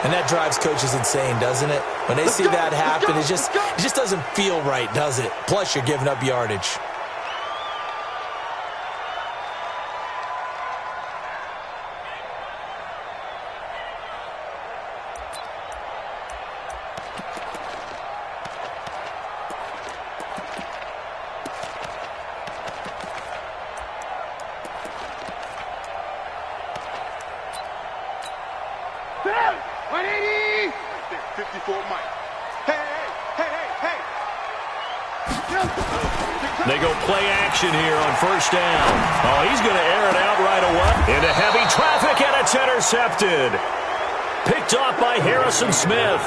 And that drives coaches insane, doesn't it? When they see that happen, it just doesn't feel right, does it? Plus, you're giving up yardage. They go play action here on first down. Oh, he's going to air it out right away. Into heavy traffic, and it's intercepted. Picked off by Harrison Smith.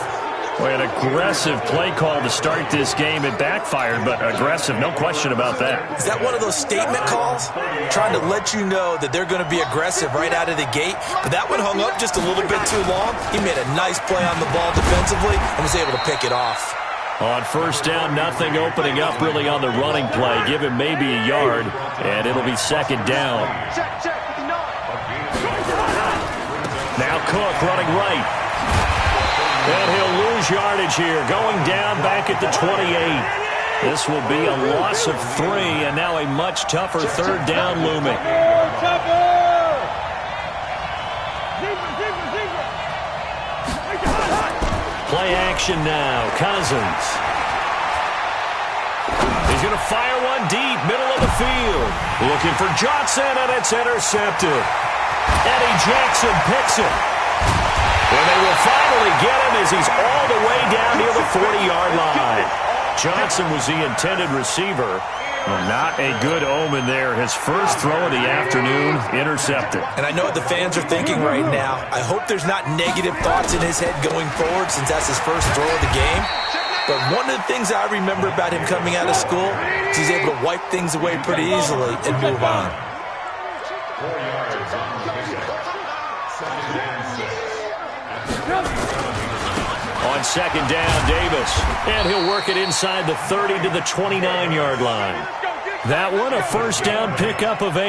Boy, an aggressive play call to start this game. It backfired, but aggressive, no question about that. Is that one of those statement calls? Trying to let you know that they're going to be aggressive right out of the gate. But that one hung up just a little bit too long. He made a nice play on the ball defensively and was able to pick it off. On first down, nothing opening up really on the running play. Give him maybe a yard, and it'll be second down. Now Cook running right. And he'll lose yardage here, going down back at the 28. This will be a loss of 3, and now a much tougher third down looming. Play action now. Cousins. He's going to fire one deep, middle of the field. Looking for Johnson, and it's intercepted. Eddie Jackson picks it. And they will finally get him as he's all the way down near the 40-yard line. Johnson was the intended receiver. Well, not a good omen there. His first throw of the afternoon, intercepted. And I know what the fans are thinking right now. I hope there's not negative thoughts in his head going forward since that's his first throw of the game. But one of the things I remember about him coming out of school is he's able to wipe things away pretty easily and move on. On second down, Davis. And he'll work it inside the 30 to the 29-yard line. That one, a first down pickup of 8.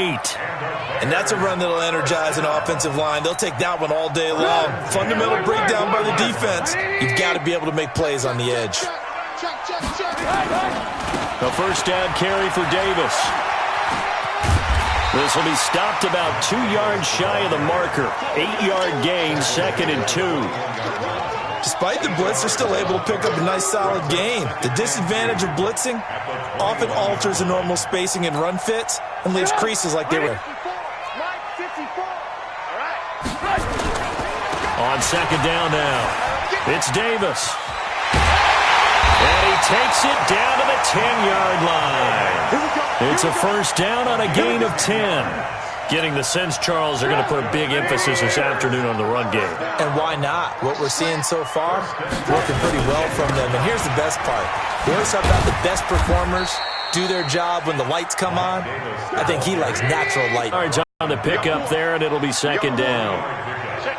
And that's a run that'll energize an offensive line. They'll take that one all day long. Fundamental breakdown by the defense. You've got to be able to make plays on the edge. A first down carry for Davis. This will be stopped about 2 yards shy of the marker. 8-yard gain, second and 2. Despite the blitz, they're still able to pick up a nice solid gain. The disadvantage of blitzing often alters the normal spacing and run fits and leaves creases like they were. On second down now, it's Davis. And he takes it down to the 10-yard line. It's a first down on a gain of 10. Getting the sense, Charles, they're going to put a big emphasis this afternoon on the run game. And why not? What we're seeing so far, working pretty well from them. And here's the best part. We always talk about the best performers do their job when the lights come on. I think he likes natural light. All right, John, the pickup there, and it'll be second down.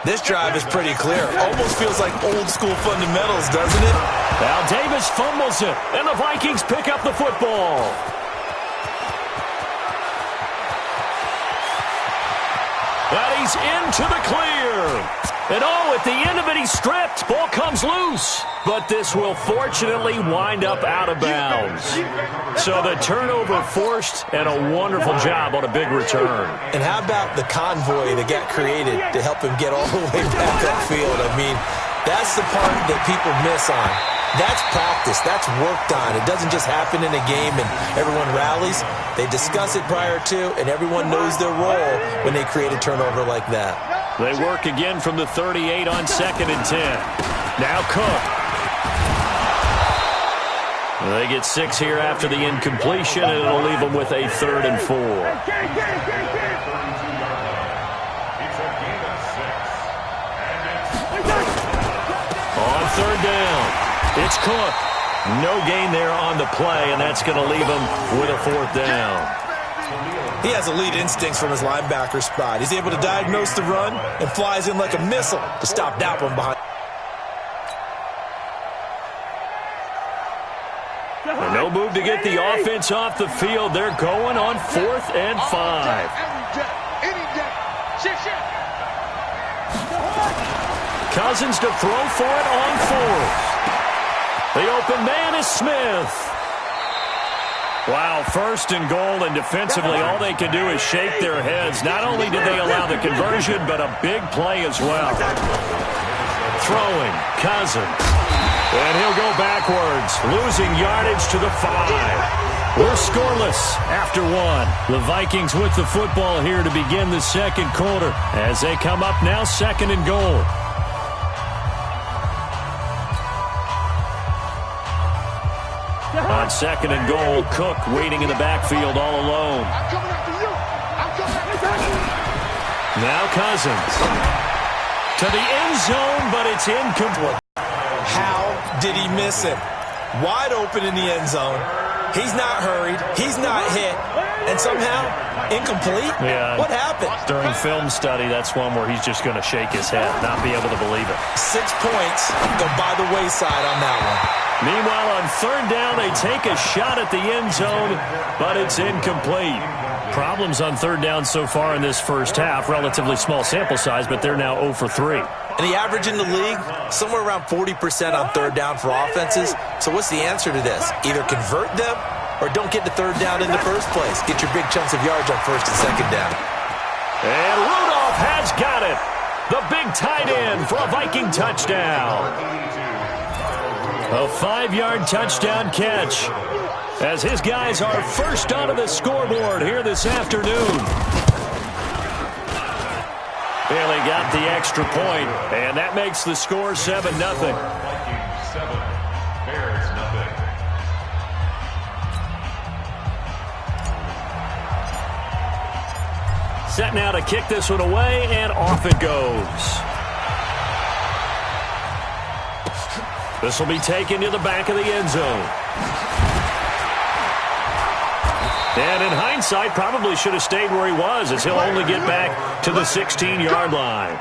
This drive is pretty clear. Almost feels like old school fundamentals, doesn't it? Now Davis fumbles it, and the Vikings pick up the football. And he's into the clear. And oh, at the end of it, he's stripped. Ball comes loose. But this will fortunately wind up out of bounds. So the turnover forced, and a wonderful job on a big return. And how about the convoy that got created to help him get all the way back upfield? I mean, that's the part that people miss on. That's practice. That's worked on. It doesn't just happen in a game and everyone rallies. They discuss it prior to, and everyone knows their role when they create a turnover like that. They work again from the 38 on second and 10. Now Cook. They get 6 here after the incompletion, and it'll leave them with a 3rd and 4. On third down. It's Cook. No gain there on the play, and that's going to leave him with a 4th down. He has elite instincts from his linebacker spot. He's able to diagnose the run and flies in like a missile to stop that one behind. And no move to get the offense off the field. They're going on 4th and 5. Cousins to throw for it on fourth. The open man is Smith. Wow, first and goal, and defensively all they can do is shake their heads. Not only did they allow the conversion, but a big play as well. Throwing, Cousins. And he'll go backwards, losing yardage to the 5. We're scoreless after 1. The Vikings with the football here to begin the second quarter as they come up now second and goal. On second and goal, Cook waiting in the backfield all alone. Now Cousins. To the end zone, but it's incomplete. How did he miss it? Wide open in the end zone. He's not hurried. He's not hit. And somehow, incomplete? Yeah. What happened? During film study, that's one where he's just going to shake his head, not be able to believe it. 6 points go by the wayside on that one. Meanwhile, on third down, they take a shot at the end zone, but it's incomplete. Problems on third down so far in this first half. Relatively small sample size, but they're now 0 for 3. And the average in the league, somewhere around 40% on third down for offenses. So what's the answer to this? Either convert them or don't get to third down in the first place. Get your big chunks of yards on first and second down. And Rudolph has got it. The big tight end for a Viking touchdown. A 5-yard touchdown catch as his guys are first onto the scoreboard here this afternoon. Bailey got the extra point, and that makes the score 7-0. Set now to kick this one away, and off it goes. This will be taken to the back of the end zone. And in hindsight, probably should have stayed where he was, as he'll only get back to the 16-yard line.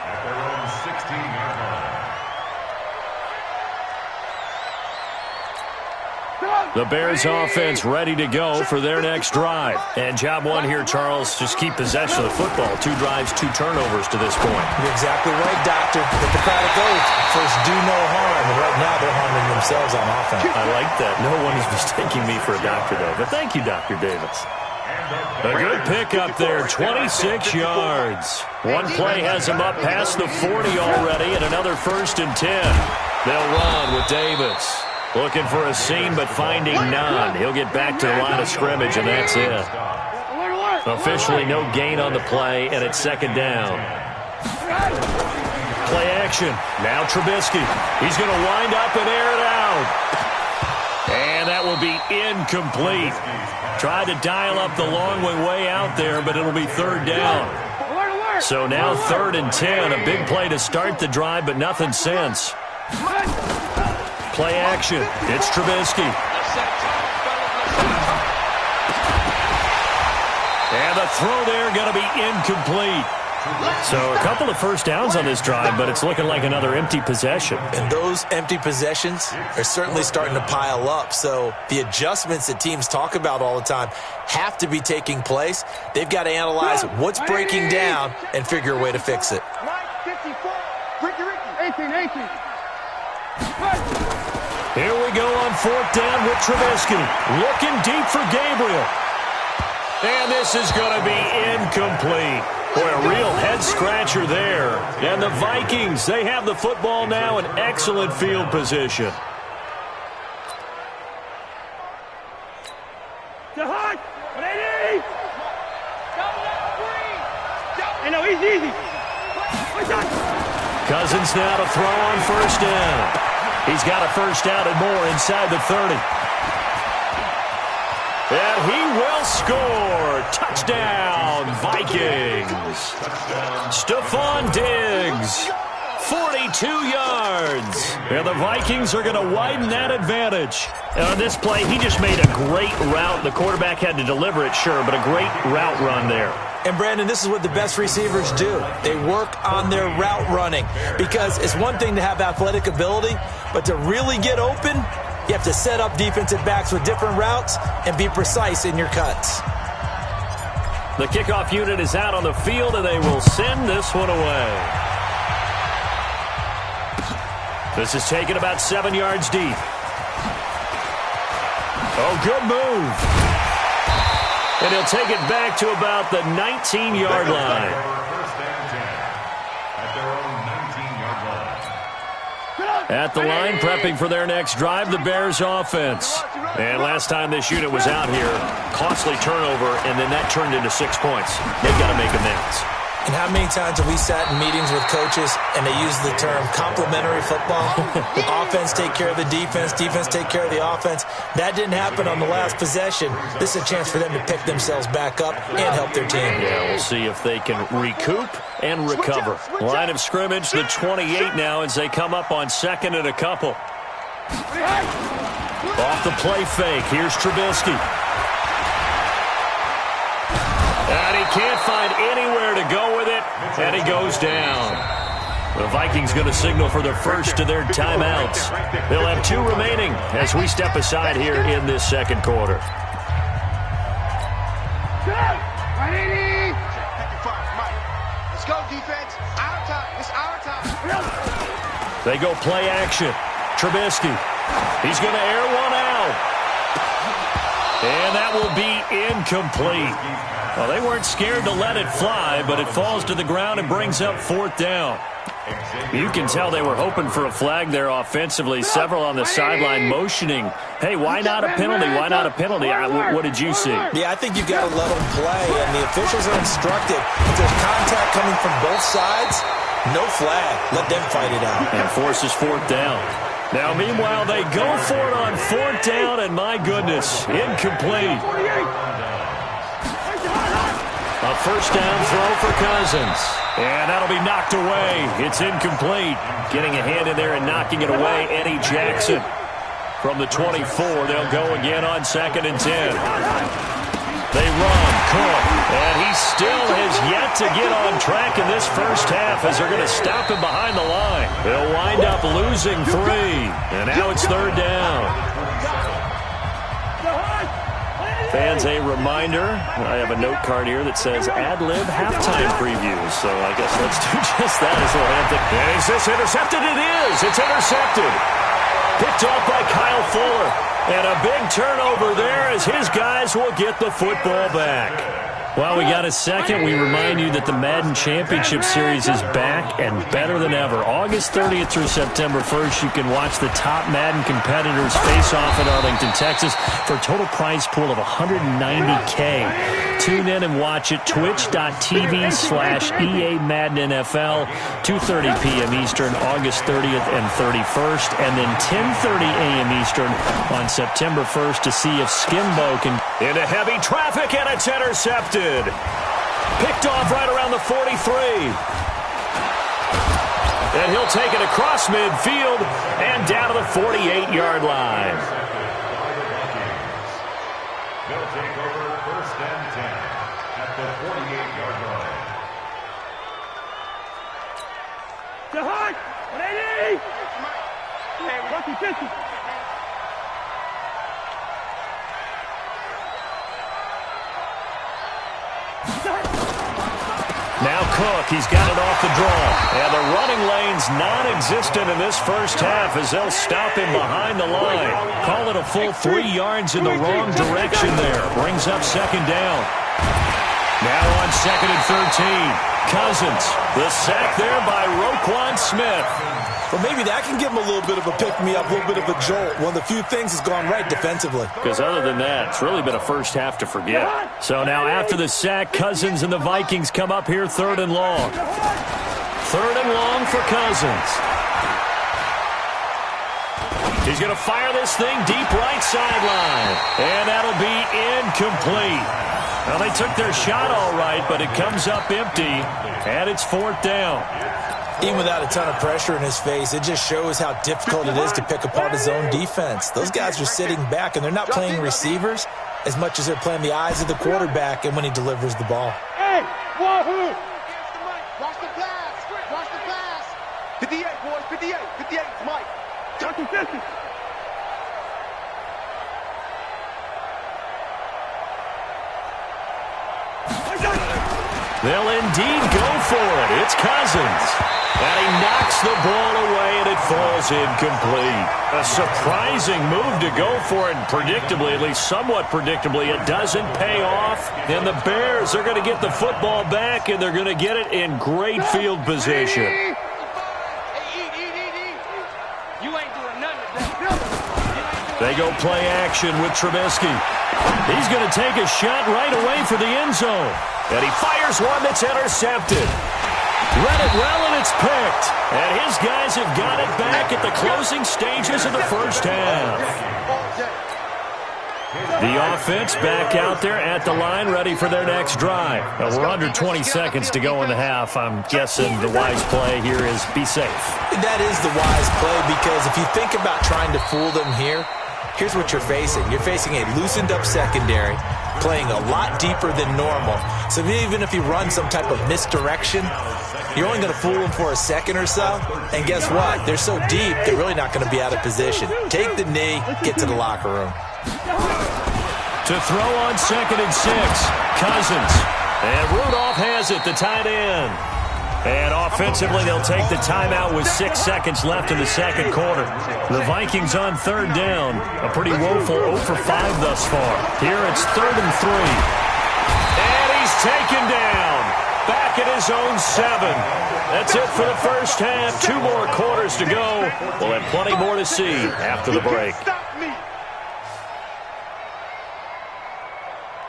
The Bears offense ready to go for their next drive. And job one here, Charles, just keep possession of the football. 2 drives, 2 turnovers to this point. You're exactly right, Doctor. With the crowd goes, first do no harm. And right now they're harming themselves on offense. I like that. No one is mistaking me for a doctor, though. But thank you, Dr. Davis. A good pickup there, 26 yards. One play has him up past the 40 already, and another 1st and 10. They'll run with Davis. Looking for a seam, but finding none. He'll get back to the line of scrimmage, and that's it. Officially no gain on the play, and it's second down. Play action. Now Trubisky. He's going to wind up and air it out. And that will be incomplete. Tried to dial up the long way out there, but it'll be third down. So now 3rd and 10. A big play to start the drive, but nothing since. Play action. It's Trubisky. And the throw there going to be incomplete. So a couple of first downs on this drive, but it's looking like another empty possession. And those empty possessions are certainly starting to pile up. So the adjustments that teams talk about all the time have to be taking place. They've got to analyze what's breaking down and figure a way to fix it. 18. Here we go on 4th down with Trubisky. Looking deep for Gabriel. And this is going to be incomplete. Boy, a real head-scratcher there. And the Vikings, they have the football now in excellent field position. Cousins now to throw on 1st down. He's got a 1st down and more inside the 30. And he will score. Touchdown, Vikings. Stephon Diggs, 42 yards. And the Vikings are going to widen that advantage. And on this play, he just made a great route. The quarterback had to deliver it, sure, but a great route run there. And, Brandon, this is what the best receivers do. They work on their route running because it's one thing to have athletic ability, but to really get open, you have to set up defensive backs with different routes and be precise in your cuts. The kickoff unit is out on the field, and they will send this one away. This is taken about 7 yards deep. Oh, good move. And he'll take it back to about the 19-yard line. At the line, prepping for their next drive, the Bears offense. And last time this unit was out here, costly turnover, and then that turned into 6 points. They've got to make amends. And how many times have we sat in meetings with coaches and they use the term complementary football? Offense take care of the defense, defense take care of the offense. That didn't happen on the last possession. This is a chance for them to pick themselves back up and help their team. Yeah, we'll see if they can recoup and recover. Line of scrimmage, the 28 now as they come up on 2nd and a couple. Off the play fake, here's Trubisky. And he can't find anywhere to go with it, and he goes down. The Vikings going to signal for their first of their timeouts. They'll have 2 remaining as we step aside here in this second quarter. Let's go, defense. Our time. It's our time. They go play action. Trubisky. He's going to air one out. And that will be incomplete. Well, they weren't scared to let it fly, but it falls to the ground and brings up 4th down. You can tell they were hoping for a flag there offensively. Several on the sideline motioning, hey, why not a penalty? Why not a penalty? What did you see? Yeah, I think you got to let them play, and the officials are instructed. If there's contact coming from both sides, no flag. Let them fight it out. And forces 4th down. Now, meanwhile, they go for it on 4th down, and my goodness, incomplete. A first down throw for Cousins. And that'll be knocked away. It's incomplete. Getting a hand in there and knocking it away, Eddie Jackson. From the 24, they'll go again on 2nd and 10. They run, Cook, and he still has yet to get on track in this first half as they're going to stop him behind the line. They'll wind up losing 3, and now it's 3rd down. Fans, a reminder, I have a note card here that says ad-lib halftime previews, so I guess let's do just that as we'll have to. And is this intercepted? It is. It's intercepted. Picked off by Kyle Fuller. And a big turnover there as his guys will get the football back. While we got a second, we remind you that the Madden Championship Series is back and better than ever. August 30th through September 1st, you can watch the top Madden competitors face off in Arlington, Texas for a total prize pool of $190K. Tune in and watch it, twitch.tv/EA Madden NFL, 2:30 p.m. Eastern, August 30th and 31st, and then 10:30 a.m. Eastern on September 1st to see if Skimbo can. Into heavy traffic, and it's intercepted. Picked off right around the 43. And he'll take it across midfield and down to the 48-yard line. They'll take over 1st and 10 at the 48-yard line. Jahad, 180. Now Cook, he's got it off the draw. And the running lane's non-existent in this first half as they'll stop him behind the line. Call it a full 3 yards in the wrong direction there. Brings up 2nd down. Now on 2nd and 13. Cousins, the sack there by Roquan Smith. Well, maybe that can give him a little bit of a pick-me-up, a little bit of a jolt. One of the few things has gone right defensively. Because other than that, it's really been a first half to forget. So now after the sack, Cousins and the Vikings come up here 3rd and long. 3rd and long for Cousins. He's going to fire this thing deep right sideline. And that'll be incomplete. Well, they took their shot all right, but it comes up empty, and it's 4th down. Even without a ton of pressure in his face, it just shows how difficult it is to pick apart his own defense. Those guys are sitting back, and they're not playing receivers as much as they're playing the eyes of the quarterback and when he delivers the ball. Hey, wahoo! Watch the pass. Watch the pass. 58, boys. 58. 58. It's Mike. Dr. 50. They'll indeed go for it. It's Cousins. And he knocks the ball away, and it falls ball's incomplete. A surprising move to go for it, and predictably, at least somewhat predictably, it doesn't pay off. And the Bears are going to get the football back, and they're going to get it in great field position. They go play action with Trubisky. He's going to take a shot right away for the end zone. And he fires one that's intercepted. Read it well, and it's picked. And his guys have got it back at the closing stages of the first half. The offense back out there at the line, ready for their next drive. Now, we're under 20 seconds to go in the half. I'm guessing the wise play here is be safe. That is the wise play, because if you think about trying to fool them here, here's what you're facing. You're facing a loosened-up secondary, playing a lot deeper than normal. So even if you run some type of misdirection, you're only going to fool them for a second or so. And guess what? They're so deep, they're really not going to be out of position. Take the knee, get to the locker room. To throw on 2nd and 6, Cousins. And Rudolph has it, the tight end. And offensively, they'll take the timeout with 6 seconds left in the second quarter. The Vikings on 3rd down. A pretty woeful 0 for 5 thus far. Here it's 3rd and 3. And he's taken down. Back at his own 7. That's it for the first half. 2 more quarters to go. We'll have plenty more to see after the break.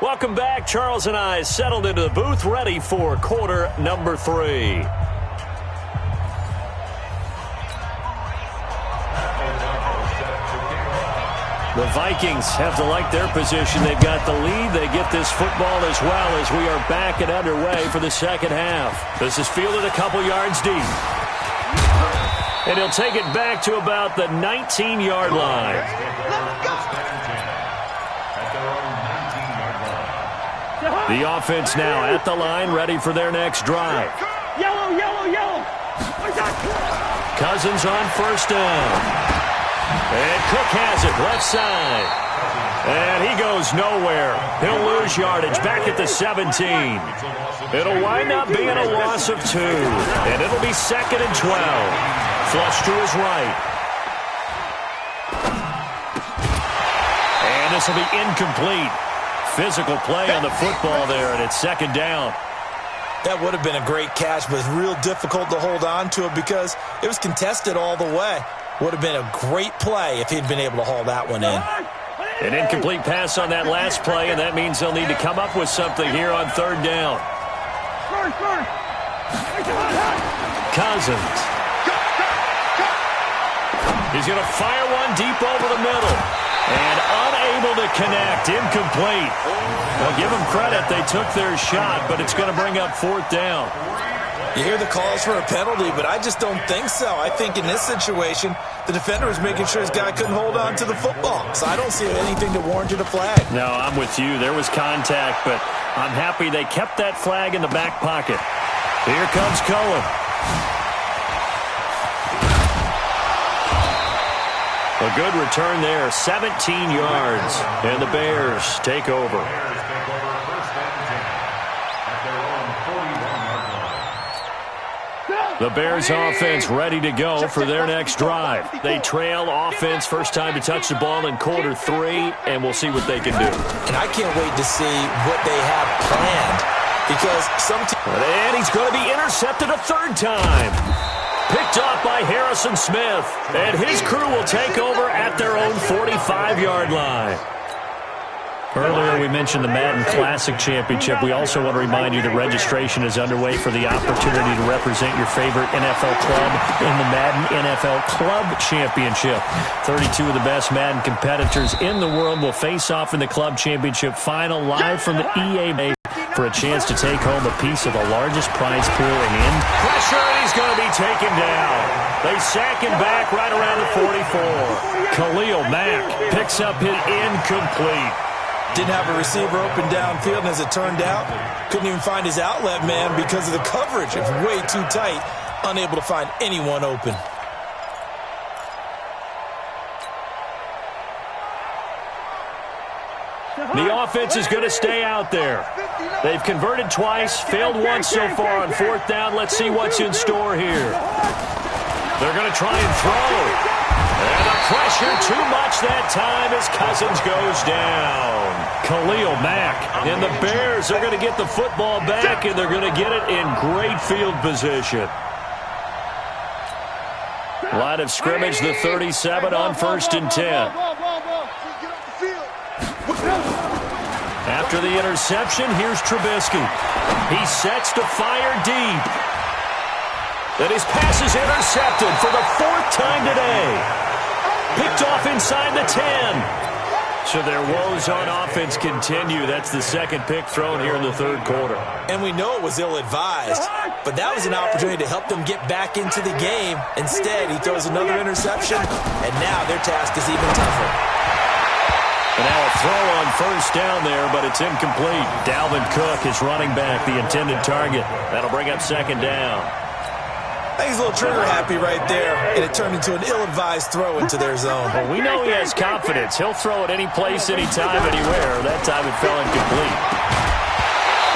Welcome back. Charles and I settled into the booth, ready for quarter number 3. The Vikings have to like their position. They've got the lead. They get this football as well as we are back and underway for the second half. This is fielded a couple yards deep. And he'll take it back to about the 19-yard line. The offense now at the line, ready for their next drive. Yellow, yellow, yellow. Cousins on 1st down. And Cook has it, left side. And he goes nowhere. He'll lose yardage back at the 17. It'll wind up being a loss of 2. And it'll be 2nd and 12. Flush to his right. And this will be incomplete. Physical play on the football there, and it's 2nd down. That would have been a great catch, but it's real difficult to hold on to it because it was contested all the way. Would have been a great play if he'd been able to haul that one in. An incomplete pass on that last play, and that means they'll need to come up with something here on 3rd down. Cousins. He's going to fire one deep over the middle. And unable to connect, incomplete. Well, give them credit, they took their shot, but it's going to bring up 4th down. You hear the calls for a penalty, but I just don't think so. I think in this situation, the defender was making sure his guy couldn't hold on to the football. So I don't see anything to warrant a flag. No, I'm with you. There was contact, but I'm happy they kept that flag in the back pocket. Here comes Cohen. A good return there, 17 yards, and the Bears take over. The Bears offense ready to go for their next drive. They trail offense, first time to touch the ball in quarter 3, and we'll see what they can do. And I can't wait to see what they have planned, because and he's going to be intercepted a 3rd time. Picked off by Harrison Smith, and his crew will take over at their own 45-yard line. Earlier we mentioned the Madden Classic Championship. We also want to remind you that registration is underway for the opportunity to represent your favorite NFL club in the Madden NFL Club Championship. 32 of the best Madden competitors in the world will face off in the Club Championship final live from the EA Bay for a chance to take home a piece of the largest prize pool in. Pressure, and he's going to be taken down. They sack him back right around the 44. Khalil Mack picks up his incomplete. Didn't have a receiver open downfield, and as it turned out, couldn't even find his outlet man because of the coverage. It was way too tight, unable to find anyone open. The offense is going to stay out there. They've converted twice, failed once so far on 4th down. Let's see what's in store here. They're going to try and throw. And the pressure too much that time as Cousins goes down. Khalil Mack and the Bears are going to get the football back, and they're going to get it in great field position. Line of scrimmage, the 37 on 1st and 10. After the interception, here's Trubisky. He sets to fire deep. Then his pass is intercepted for the 4th time today. Picked off inside the 10. So their woes on offense continue. That's the 2nd pick thrown here in the 3rd quarter. And we know it was ill-advised, but that was an opportunity to help them get back into the game. Instead, he throws another interception, and now their task is even tougher. And now a throw on 1st down there, but it's incomplete. Dalvin Cook is running back, the intended target. That'll bring up 2nd down. I think he's a little trigger-happy right there, and it turned into an ill-advised throw into their zone. Well, we know he has confidence. He'll throw it any place, anytime, anywhere. That time it fell incomplete.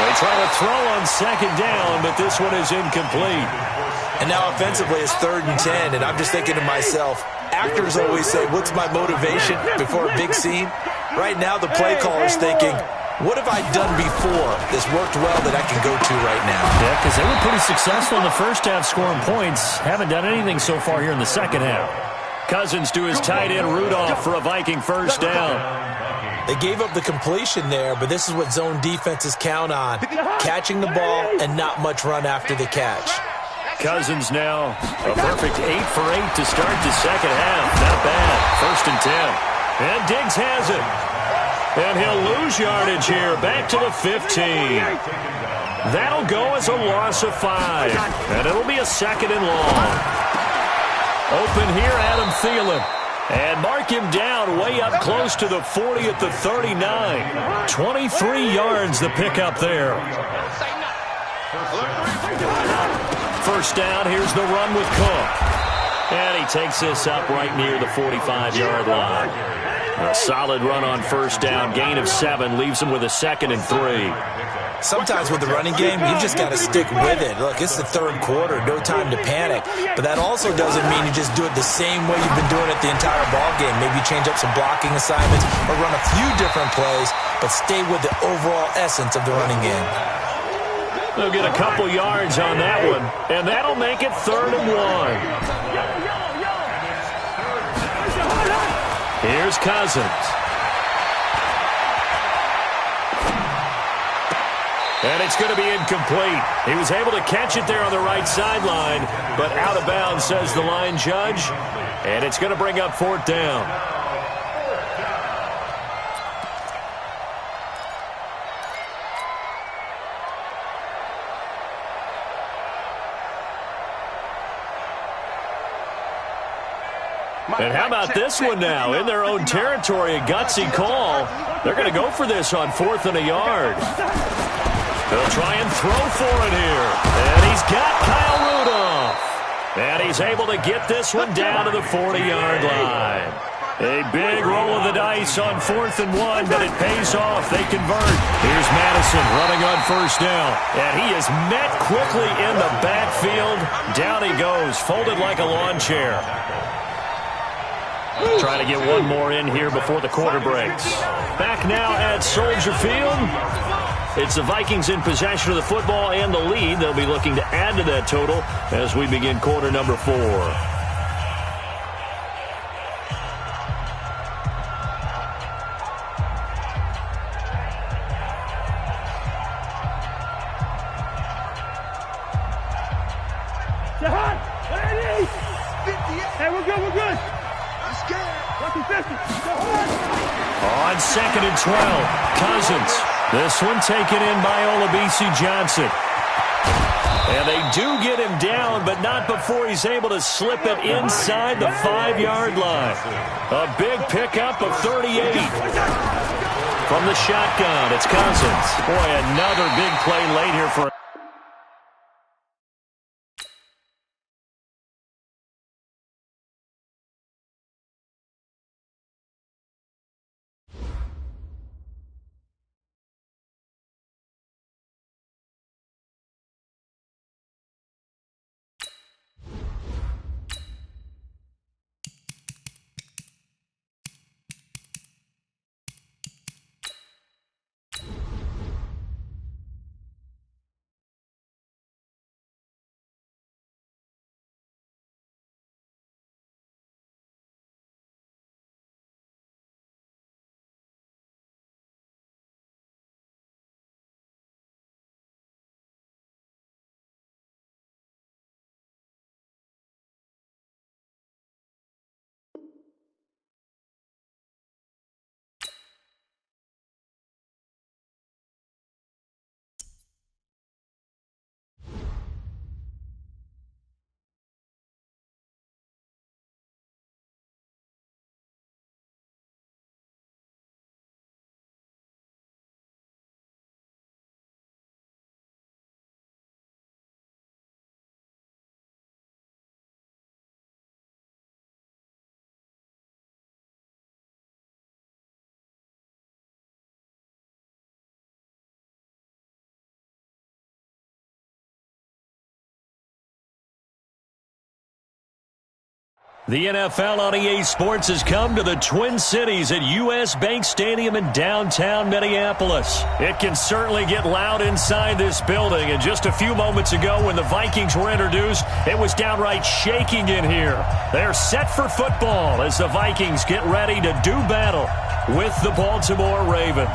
They try to throw on 2nd down, but this one is incomplete. And now offensively it's 3rd and 10, and I'm just thinking to myself, actors always say, what's my motivation before a big scene? Right now the play caller's thinking, what have I done before that's worked well that I can go to right now? Yeah, because they were pretty successful in the first half scoring points. Haven't done anything so far here in the second half. Cousins to his tight end Rudolph for a Viking 1st down. They gave up the completion there, but this is what zone defenses count on. Catching the ball and not much run after the catch. Cousins now a perfect 8 for 8 to start the second half. Not bad. 1st and 10. And Diggs has it. And he'll lose yardage here, back to the 15. That'll go as a loss of 5. And it'll be a 2nd and long. Open here, Adam Thielen. And mark him down way up close to the 40 at the 39. 23 yards the pickup there. 1st down, here's the run with Cook. And he takes this up right near the 45-yard line. A solid run on 1st down. Gain of 7 leaves him with a 2nd and 3. Sometimes with the running game, you've just got to stick with it. Look, it's the 3rd quarter. No time to panic. But that also doesn't mean you just do it the same way you've been doing it the entire ball game. Maybe change up some blocking assignments or run a few different plays, but stay with the overall essence of the running game. They'll get a couple yards on that one, and that'll make it 3rd and 1. Here's Cousins. And it's going to be incomplete. He was able to catch it there on the right sideline, but out of bounds, says the line judge. And it's going to bring up 4th down. And how about this one now? In their own territory, a gutsy call. They're going to go for this on 4th and a yard. They'll try and throw for it here. And he's got Kyle Rudolph. And he's able to get this one down to the 40-yard line. A big roll of the dice on 4th and 1, but it pays off. They convert. Here's Madison running on 1st down. And he is met quickly in the backfield. Down he goes, folded like a lawn chair. Trying to get one more in here before the quarter breaks. Back now at Soldier Field. It's the Vikings in possession of the football and the lead. They'll be looking to add to that total as we begin quarter number 4. Hey, we're good, we're good. On 2nd and 12, Cousins. This one taken in by Olabisi Johnson. And they do get him down, but not before he's able to slip it inside the 5-yard line. A big pickup of 38. From the shotgun, it's Cousins. Boy, another big play late here for The NFL on EA Sports has come to the Twin Cities at U.S. Bank Stadium in downtown Minneapolis. It can certainly get loud inside this building, and just a few moments ago when the Vikings were introduced, it was downright shaking in here. They're set for football as the Vikings get ready to do battle with the Baltimore Ravens.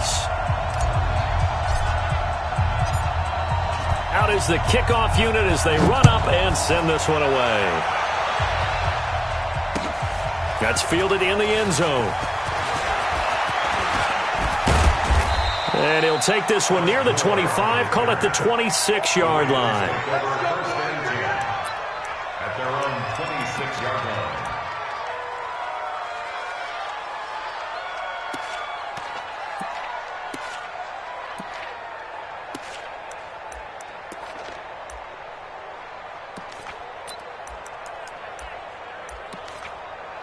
Out is the kickoff unit as they run up and send this one away. That's fielded in the end zone. And he'll take this one near the 25, call it the 26-yard line. At their own 26-yard line.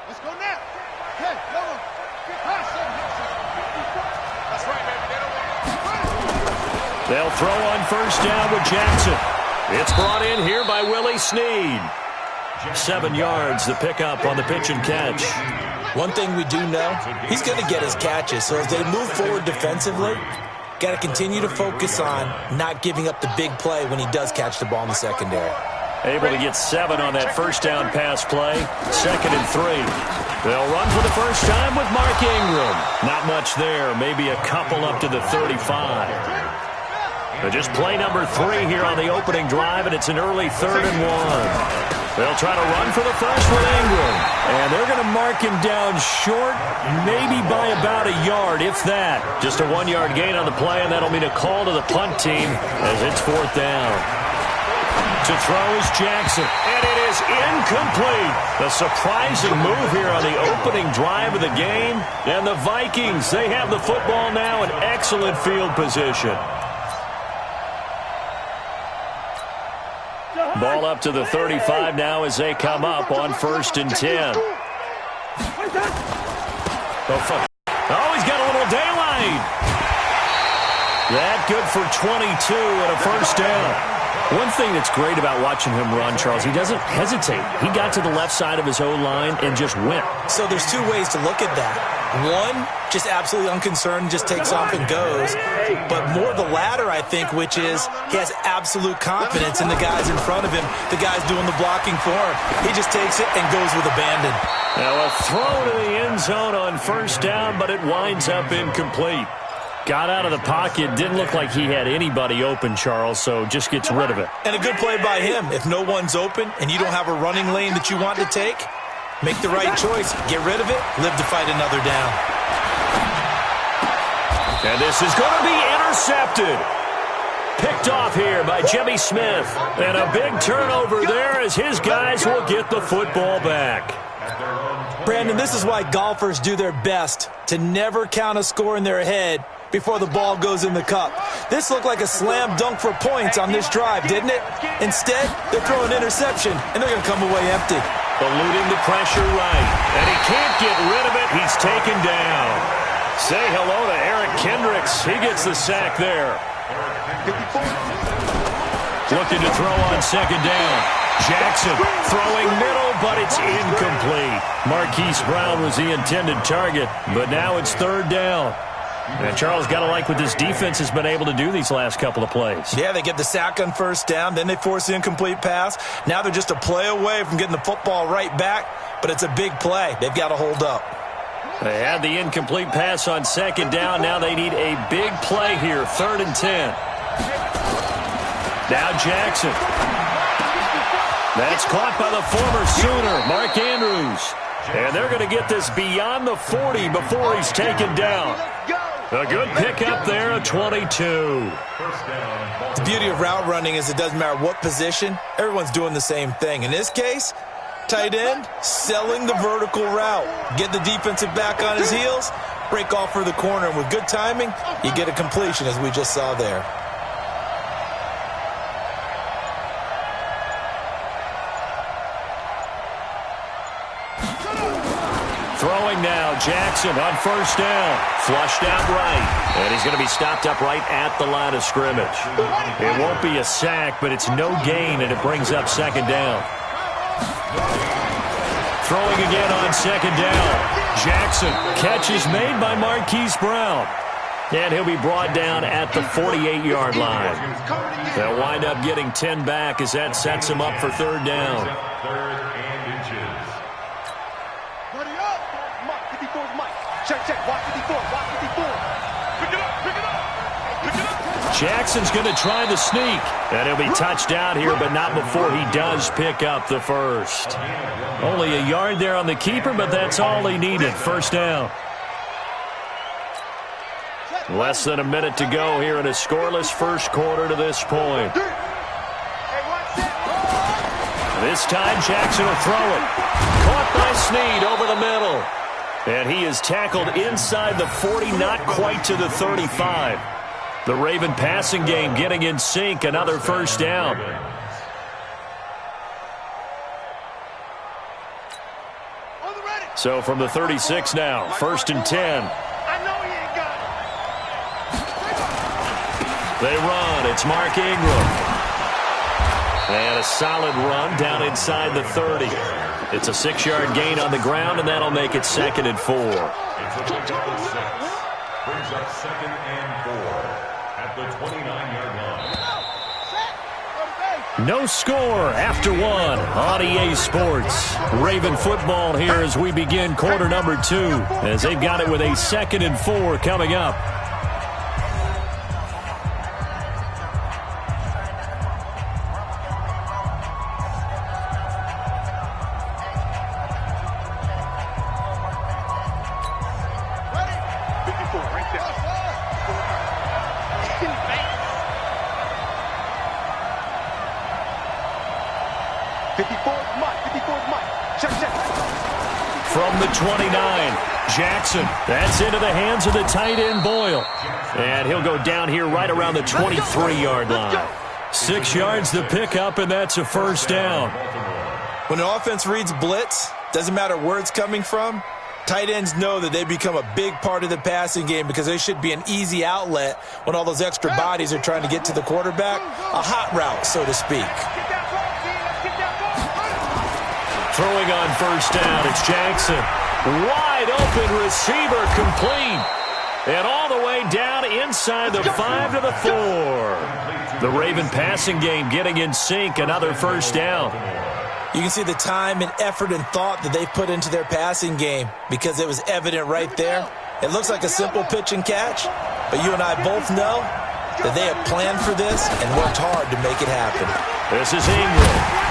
Let's go now. Hey, no one. Pass him. That's right, baby. They'll throw on first down with Jackson. It's brought in here by Willie Snead. 7 yards, the pickup on the pitch and catch. One thing we do know, he's going to get his catches. So as they move forward defensively, got to continue to focus on not giving up the big play when he does catch the ball in the secondary. Able to get 7 on that first down pass play. 2nd and 3. They'll run for the first time with Mark Ingram. Not much there. Maybe a couple up to the 35. But just play number 3 here on the opening drive, and it's an early 3rd and 1. They'll try to run for the first with Ingram. And they're going to mark him down short, maybe by about a yard, if that. Just a 1-yard gain on the play, and that'll mean a call to the punt team as it's 4th down. To throw is Jackson, and it is incomplete. A surprising move here on the opening drive of the game. And the Vikings, they have the football now in excellent field position. Ball up to the 35 now as they come up on 1st and 10. Oh, he's got a little daylight. That good for 22 and a first down. One thing that's great about watching him run, Charles, he doesn't hesitate. He got to the left side of his O-line and just went. So there's 2 ways to look at that. One, just absolutely unconcerned, just takes off and goes. But more the latter, I think, which is he has absolute confidence in the guys in front of him, the guys doing the blocking for him. He just takes it and goes with abandon. Now a throw to the end zone on first down, but it winds up incomplete. Got out of the pocket. Didn't look like he had anybody open, Charles, so just gets rid of it. And a good play by him. If no one's open and you don't have a running lane that you want to take, make the right choice. Get rid of it. Live to fight another down. And this is going to be intercepted. Picked off here by Jimmy Smith. And a big turnover there as his guys will get the football back. Brandon, this is why golfers do their best to never count a score in their head before the ball goes in the cup. This looked like a slam dunk for points on this drive, didn't it? Instead, they're throwing an interception, and they're going to come away empty. Eluding the pressure right, and he can't get rid of it. He's taken down. Say hello to Eric Kendricks. He gets the sack there. Looking to throw on 2nd down. Jackson throwing middle, but it's incomplete. Marquise Brown was the intended target, but now it's 3rd down. And Charles, got to like what this defense has been able to do these last couple of plays. Yeah, they get the sack on first down, then they force the incomplete pass. Now they're just a play away from getting the football right back, but it's a big play. They've got to hold up. They had the incomplete pass on 2nd down. Now they need a big play here, 3rd and 10. Now Jackson. That's caught by the former Sooner, Mark Andrews. And they're going to get this beyond the 40 before he's taken down. A good pickup there, a 22. The beauty of route running is it doesn't matter what position. Everyone's doing the same thing. In this case, tight end, selling the vertical route. Get the defensive back on his heels, break off for the corner. And with good timing, you get a completion, as we just saw there. Throwing now, Jackson on first down. Flushed out right. And he's going to be stopped up right at the line of scrimmage. It won't be a sack, but it's no gain, and it brings up 2nd down. Throwing again on second down. Jackson. Catch is made by Marquise Brown. And he'll be brought down at the 48-yard line. They'll wind up getting 10 back as that sets him up for third down. Third and inches. Ready up. Mike, 54 is Mike. Check, check. Watch 54. Watch 54. Pick it up. Pick it up. Pick it up. Jackson's going to try the sneak. And he'll be touched down here, but not before he does pick up the first. Only a yard there on the keeper, but that's all he needed. First down. Less than a minute to go here in a scoreless first quarter to this point. This time Jackson will throw it. Caught by Snead over the middle. And he is tackled inside the 40, not quite to the 35. The Raven passing game getting in sync, another first down. So from the 36 now, first and 10. They run. It's Mark Ingram. And a solid run down inside the 30. It's a 6-yard gain on the ground, and that'll make it second and 4. It's a pickup of 6. Brings up second and 4 at the 29-yard line. No score after one on EA Sports. Raven football here as we begin quarter number 2, as they've got it with a second and 4 coming up. From the 29, Jackson. That's into the hands of the tight end, Boyle. And he'll go down here right around the 23-yard line. 6 yards the pickup, and that's a first down. When an offense reads blitz, doesn't matter where it's coming from, tight ends know that they become a big part of the passing game because they should be an easy outlet when all those extra bodies are trying to get to the quarterback. A hot route, so to speak. Throwing on first down, it's Jackson. Wide open receiver complete. And all the way down inside the 5 to the 4. The Raven passing game getting in sync, another first down. You can see the time and effort and thought that they've put into their passing game because it was evident right there. It looks like a simple pitch and catch, but you and I both know that they have planned for this and worked hard to make it happen. This is Ingram.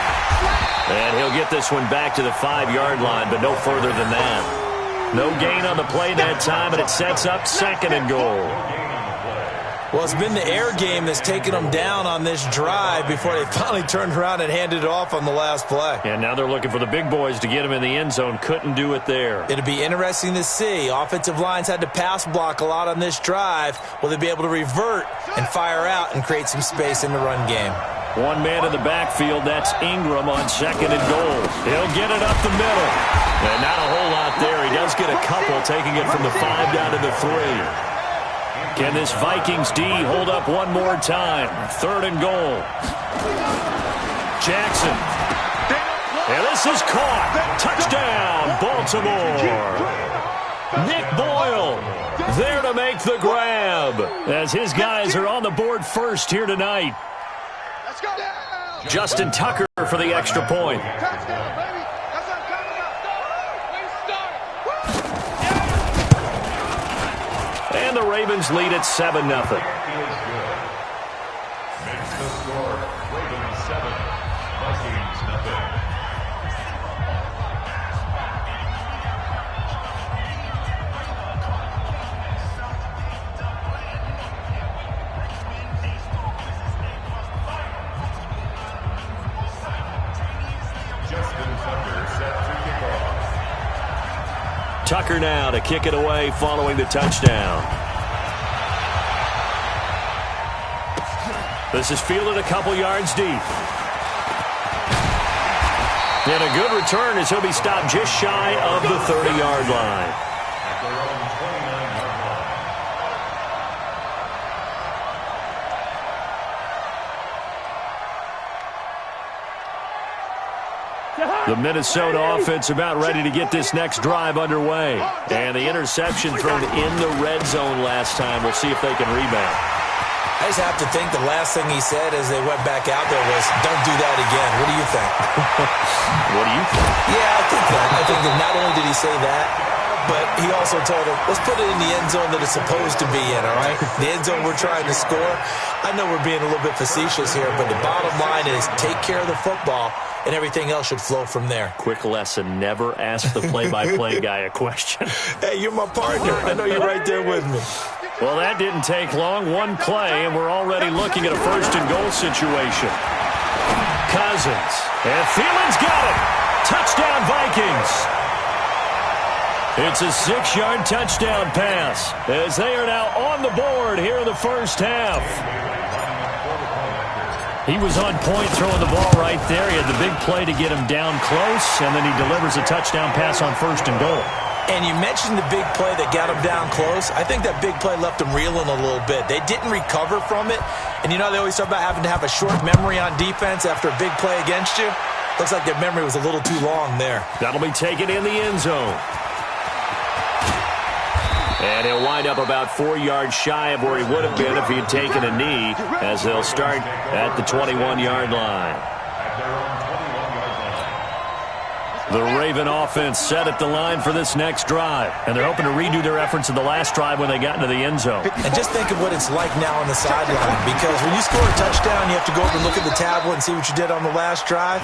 And he'll get this one back to the 5-yard line, but no further than that. No gain on the play that time, and it sets up second and goal. Well, it's been the air game that's taken them down on this drive before they finally turned around and handed it off on the last play. And now they're looking for the big boys to get him in the end zone. Couldn't do it there. It'll be interesting to see. Offensive lines had to pass block a lot on this drive. Will they be able to revert and fire out and create some space in the run game? One man in the backfield, that's Ingram on second and goal. He'll get it up the middle. And not a whole lot there. He does get a couple, taking it from the 5 down to the 3. Can this Vikings D hold up one more time? Third and goal. Jackson. And this is caught. Touchdown, Baltimore. Nick Boyle there to make the grab as his guys are on the board first here tonight. Justin Tucker for the extra point. And the Ravens lead at 7-0. Makes the score. Ravens 7, Vikings nothing. Tucker now to kick it away following the touchdown. This is fielded a couple yards deep. And a good return as he'll be stopped just shy of the 30-yard line. At their own 29-yard line. The Minnesota offense about ready to get this next drive underway. And the interception thrown in the red zone last time. We'll see if they can rebound. I just have to think the last thing he said as they went back out there was, don't do that again. What do you think? What do you think? Yeah, I think that. I think that not only did he say that, but he also told him, let's put it in the end zone that it's supposed to be in, all right? The end zone we're trying to score. I know we're being a little bit facetious here, but the bottom line is take care of the football, and everything else should flow from there. Quick lesson, never ask the play-by-play guy a question. Hey, you're my partner. I know you're right there with me. Well, that didn't take long. One play, and we're already looking at a first-and-goal situation. Cousins. And Thielen's got it. Touchdown, Vikings. It's a 6-yard touchdown pass as they are now on the board here in the first half. He was on point throwing the ball right there. He had the big play to get him down close, and then he delivers a touchdown pass on first and goal. And you mentioned the big play that got him down close. I think that big play left him reeling a little bit. They didn't recover from it. And you know they always talk about having to have a short memory on defense after a big play against you. Looks like their memory was a little too long there. That'll be taken in the end zone. And he'll wind up about 4 yards shy of where he would have been if he had taken a knee, as they'll start at the 21-yard line. The Raven offense set at the line for this next drive, and they're hoping to redo their efforts in the last drive when they got into the end zone. And just think of what it's like now on the sideline, because when you score a touchdown, you have to go over and look at the tablet and see what you did on the last drive.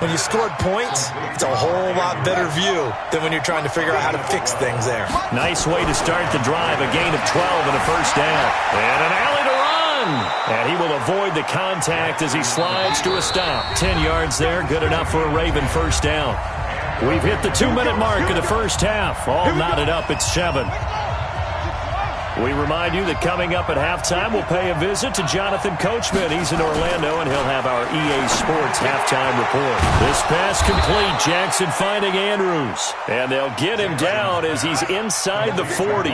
When you scored points, it's a whole lot better view than when you're trying to figure out how to fix things there. Nice way to start the drive, a gain of 12 and a first down. And an alley to run. And he will avoid the contact as he slides to a stop. 10 yards there, good enough for a Raven first down. We've hit the 2-minute mark in the first half. All knotted up at 7. We remind you that coming up at halftime, we'll pay a visit to Jonathan Coachman. He's in Orlando, and he'll have our EA Sports halftime report. This pass complete. Jackson finding Andrews. And they'll get him down as he's inside the 40.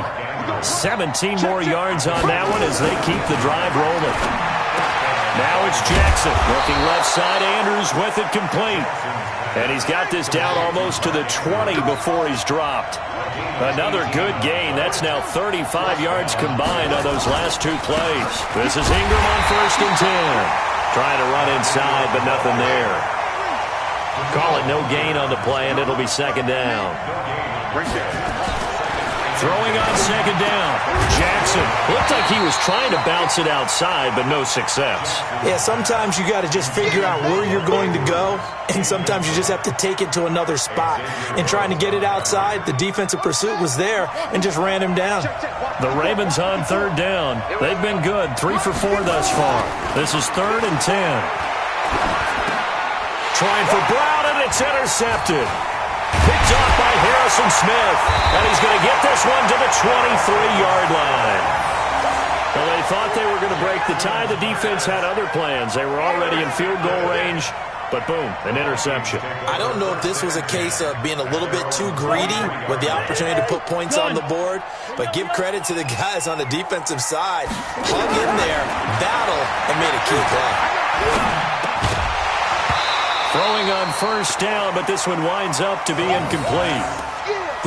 17 more yards on that one as they keep the drive rolling. Now it's Jackson. Looking left side, Andrews with it complete. And he's got this down almost to the 20 before he's dropped. Another good gain. That's now 35 yards combined on those last 2 plays. This is Ingram on first and 10. Trying to run inside, but nothing there. Call it no gain on the play, and it'll be second down. Throwing on second down. Jackson looked like he was trying to bounce it outside, but no success. Yeah, sometimes you got to just figure out where you're going to go, and sometimes you just have to take it to another spot. And trying to get it outside, the defensive pursuit was there and just ran him down. The Ravens on third down. They've been good, 3 for 4 thus far. This is 3rd and 10. Trying for Brown, and it's intercepted. Picked off by Harrison Smith. And he's going to get this one to the 23-yard line. Well, they thought they were going to break the tie. The defense had other plans. They were already in field goal range. But boom, an interception. I don't know if this was a case of being a little bit too greedy with the opportunity to put points on the board. But give credit to the guys on the defensive side. Hung in there, battle, and made a key play. Throwing on first down, but this one winds up to be incomplete.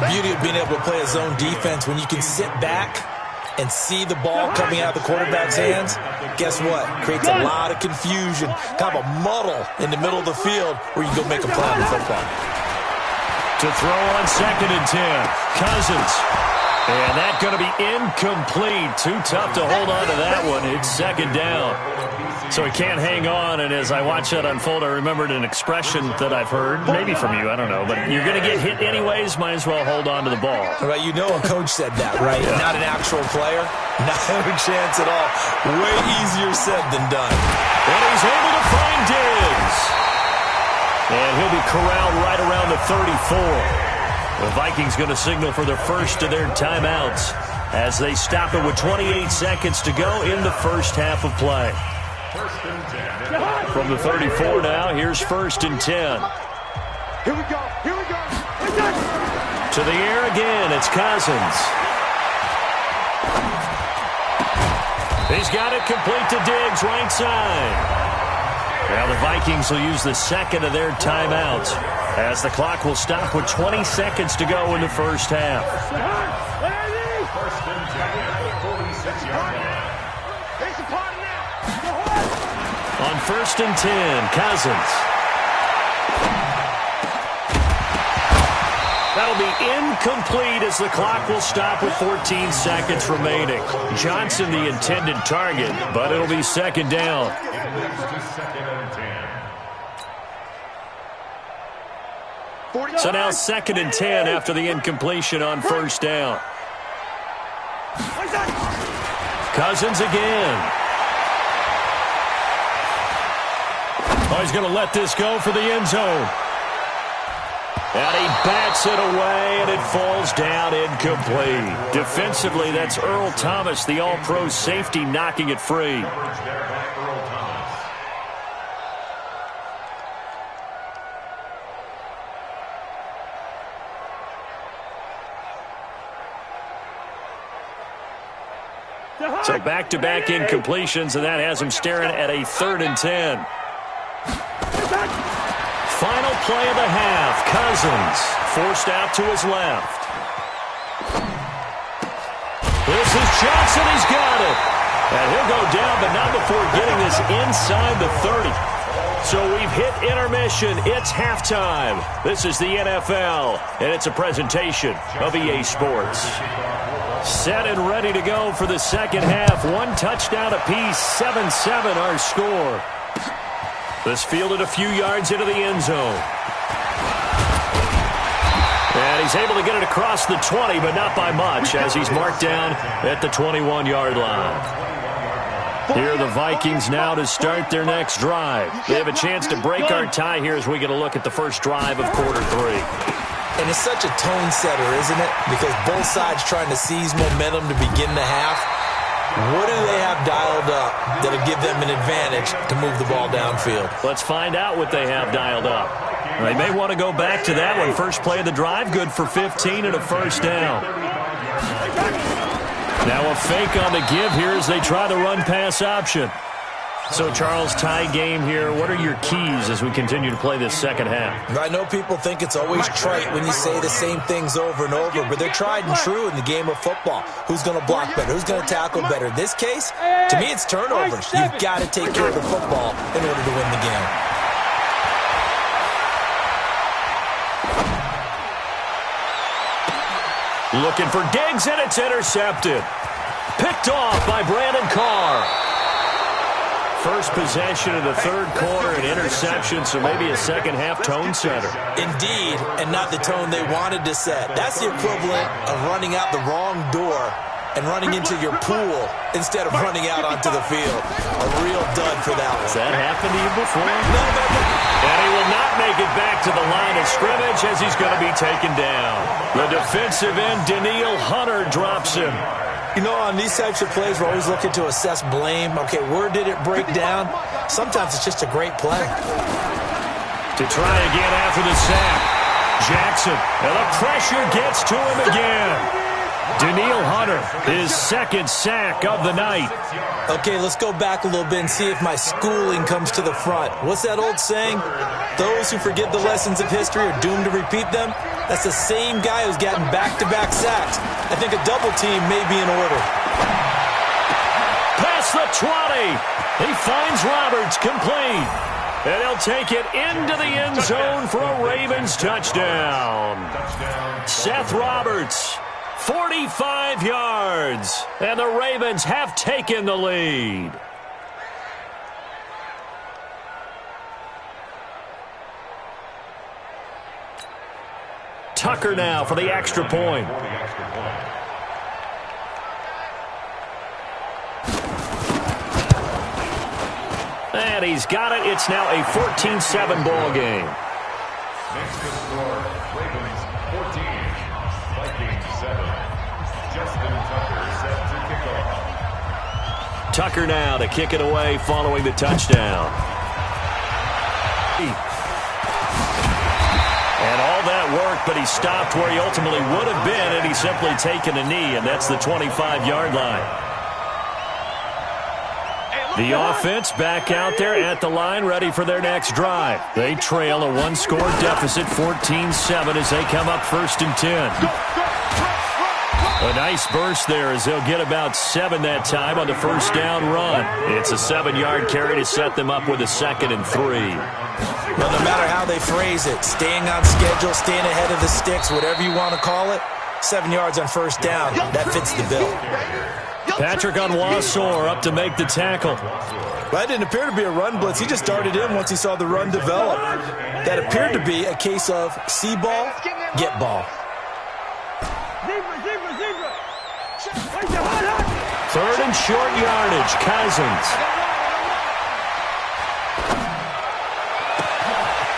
The beauty of being able to play a zone defense when you can sit back and see the ball coming out of the quarterback's hands, guess what? Creates a lot of confusion, kind of a muddle in the middle of the field where you can go make a play on the football. To throw on second and 10, Cousins. And that's going to be incomplete. Too tough to hold on to that one. It's second down. So he can't hang on, and as I watch that unfold, I remembered an expression that I've heard, maybe from you, I don't know, but you're going to get hit anyways, might as well hold on to the ball. Right, you know a coach said that, right? Yeah. Not an actual player. Not a chance at all. Way easier said than done. And he's able to find Diggs. And he'll be corralled right around the 34. The Vikings going to signal for the first of their timeouts as they stop it with 28 seconds to go in the first half of play. From the 34 now, here's 1st and 10. Here we go. Here we go. To the air again, it's Cousins. He's got it complete to Diggs, right side. Now the Vikings will use the second of their timeouts As the clock will stop with 20 seconds to go in the first half. First and 10 at the 46-yard line. It's a party now. On first and 10, Cousins. That'll be incomplete as the clock will stop with 14 seconds remaining. Johnson the intended target, but it'll be second down. It moves to second and 10. So now second and 10 after the incompletion on first down. Cousins again. Oh, he's going to let this go for the end zone. And he bats it away, and it falls down incomplete. Defensively, that's Earl Thomas, the all-pro safety, knocking it free. So back-to-back incompletions, and that has him staring at a 3rd and 10. Final play of the half. Cousins forced out to his left. This is Johnson. He's got it. And he'll go down, but not before getting this inside the 30. So we've hit intermission. It's halftime. This is the NFL, and it's a presentation of EA Sports. Set and ready to go for the second half. One touchdown apiece, 7-7 our score. This fielded a few yards into the end zone. And he's able to get it across the 20, but not by much, as he's marked down at the 21-yard line. Here are the Vikings now to start their next drive. They have a chance to break our tie here as we get a look at the first drive of quarter 3. And it's such a tone setter, isn't it? Because both sides trying to seize momentum to begin the half. What do they have dialed up that'll give them an advantage to move the ball downfield? Let's find out what they have dialed up. They may want to go back to that one. First play of the drive, good for 15 and a first down. Now a fake on the give here as they try the run-pass option. So, Charles, tie game here. What are your keys as we continue to play this second half? I know people think it's always trite when you say the same things over and over, but they're tried and true in the game of football. Who's going to block better? Who's going to tackle better? In this case, to me, it's turnovers. You've got to take care of the football in order to win the game. Looking for Diggs, and it's intercepted. Picked off by Brandon Carr. First possession of the third quarter, an interception, so maybe a second-half tone setter. Indeed, and not the tone they wanted to set. That's the equivalent of running out the wrong door and running into your pool instead of running out onto the field. A real dud for that one. Has that happened to you before? No, And he will not make it back to the line of scrimmage as he's going to be taken down. The defensive end, Daniil Hunter, drops him. You know, on these types of plays, we're always looking to assess blame. Okay, where did it break down? Sometimes it's just a great play. To try again after the sack. Jackson, and the pressure gets to him again. Daniil Hunter, his second sack of the night. Okay, let's go back a little bit and see if my schooling comes to the front. What's that old saying? Those who forget the lessons of history are doomed to repeat them. That's the same guy who's gotten back-to-back sacks. I think a double team may be in order. Past the 20. He finds Roberts complete. And he'll take it into the end zone for a Ravens touchdown. Seth Roberts, 45 yards. And the Ravens have taken the lead. Tucker now for the extra point. And he's got it. It's now a 14-7 ball game. Next to score, Ravens 14, Vikings 7. Justin Tucker set to kick off. Tucker now to kick it away following the touchdown. And all that work, but he stopped where he ultimately would have been, and he's simply taken a knee, and that's the 25-yard line. The offense back out there at the line, ready for their next drive. They trail a one-score deficit, 14-7, as they come up 1st and 10. A nice burst there as they'll get about 7 that time on the first down run. It's a 7-yard carry to set them up with a 2nd and 3. Well, no matter how they phrase it, staying on schedule, staying ahead of the sticks, whatever you want to call it, 7 yards on first down, that fits the bill. Patrick Onwuasor up to make the tackle. That didn't appear to be a run blitz. He just darted in once he saw the run develop. That appeared to be a case of see ball, get ball. Third and short yardage, Cousins.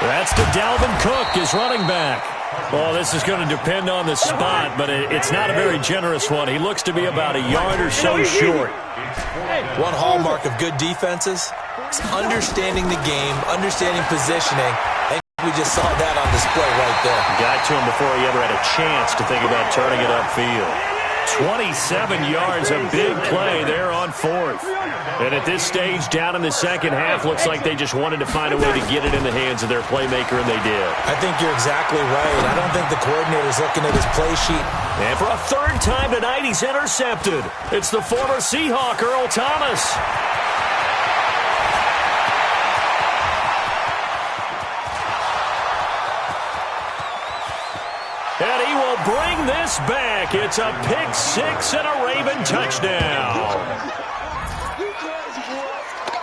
That's to Dalvin Cook, his running back. Well, this is going to depend on the spot, but it's not a very generous one. He looks to be about a yard or so short. One hallmark of good defenses is understanding the game, understanding positioning, and we just saw that on display right there. Got to him before he ever had a chance to think about turning it upfield. 27 yards, a big play there on 4th. And at this stage, down in the second half, looks like they just wanted to find a way to get it in the hands of their playmaker, and they did. I think you're exactly right. I don't think the coordinator's looking at his play sheet. And for a 3rd time tonight, he's intercepted. It's the former Seahawk, Earl Thomas. And he will bring this back. It's a pick 6 and a Raven touchdown.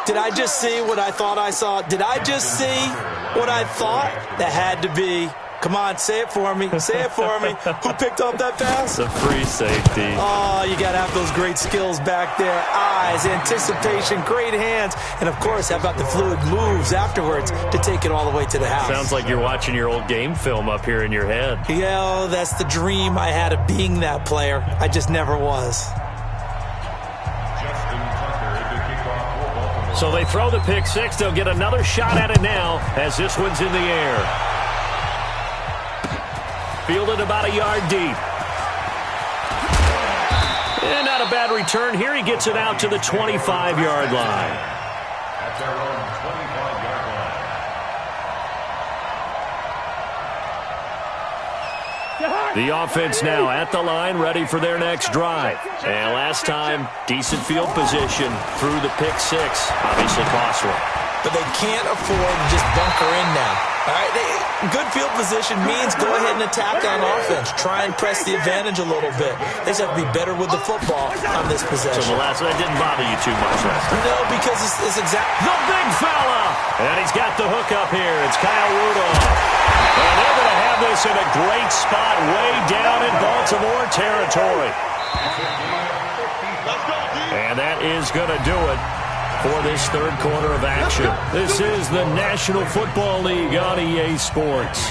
Did I just see what I thought I saw? Did I just see what I thought? That had to be. Come on, say it for me. Say it for me. Who picked up that pass? The free safety. Oh, you got to have those great skills back there. Eyes, anticipation, great hands. And, of course, how about the fluid moves afterwards to take it all the way to the house? Sounds like you're watching your old game film up here in your head. Yeah, that's the dream I had of being that player. I just never was. So they throw the pick 6. They'll get another shot at it now as this one's in the air. Fielded about a yard deep. And not a bad return here. He gets it out to the 25-yard line. That's our own 25-yard line. The offense now at the line, ready for their next drive. And last time, decent field position through the pick 6. Obviously costly. But they can't afford to just bunker in now. All right, good field position means go ahead and attack on offense. Try and press the advantage a little bit. They just have to be better with the football on this possession. So the last one didn't bother you too much last time. No, because it's exactly the big fella. And he's got the hook up here. It's Kyle Rudolph. And they're going to have this in a great spot way down in Baltimore territory. And that is going to do it for this 3rd quarter of action. This is the National Football League on EA Sports.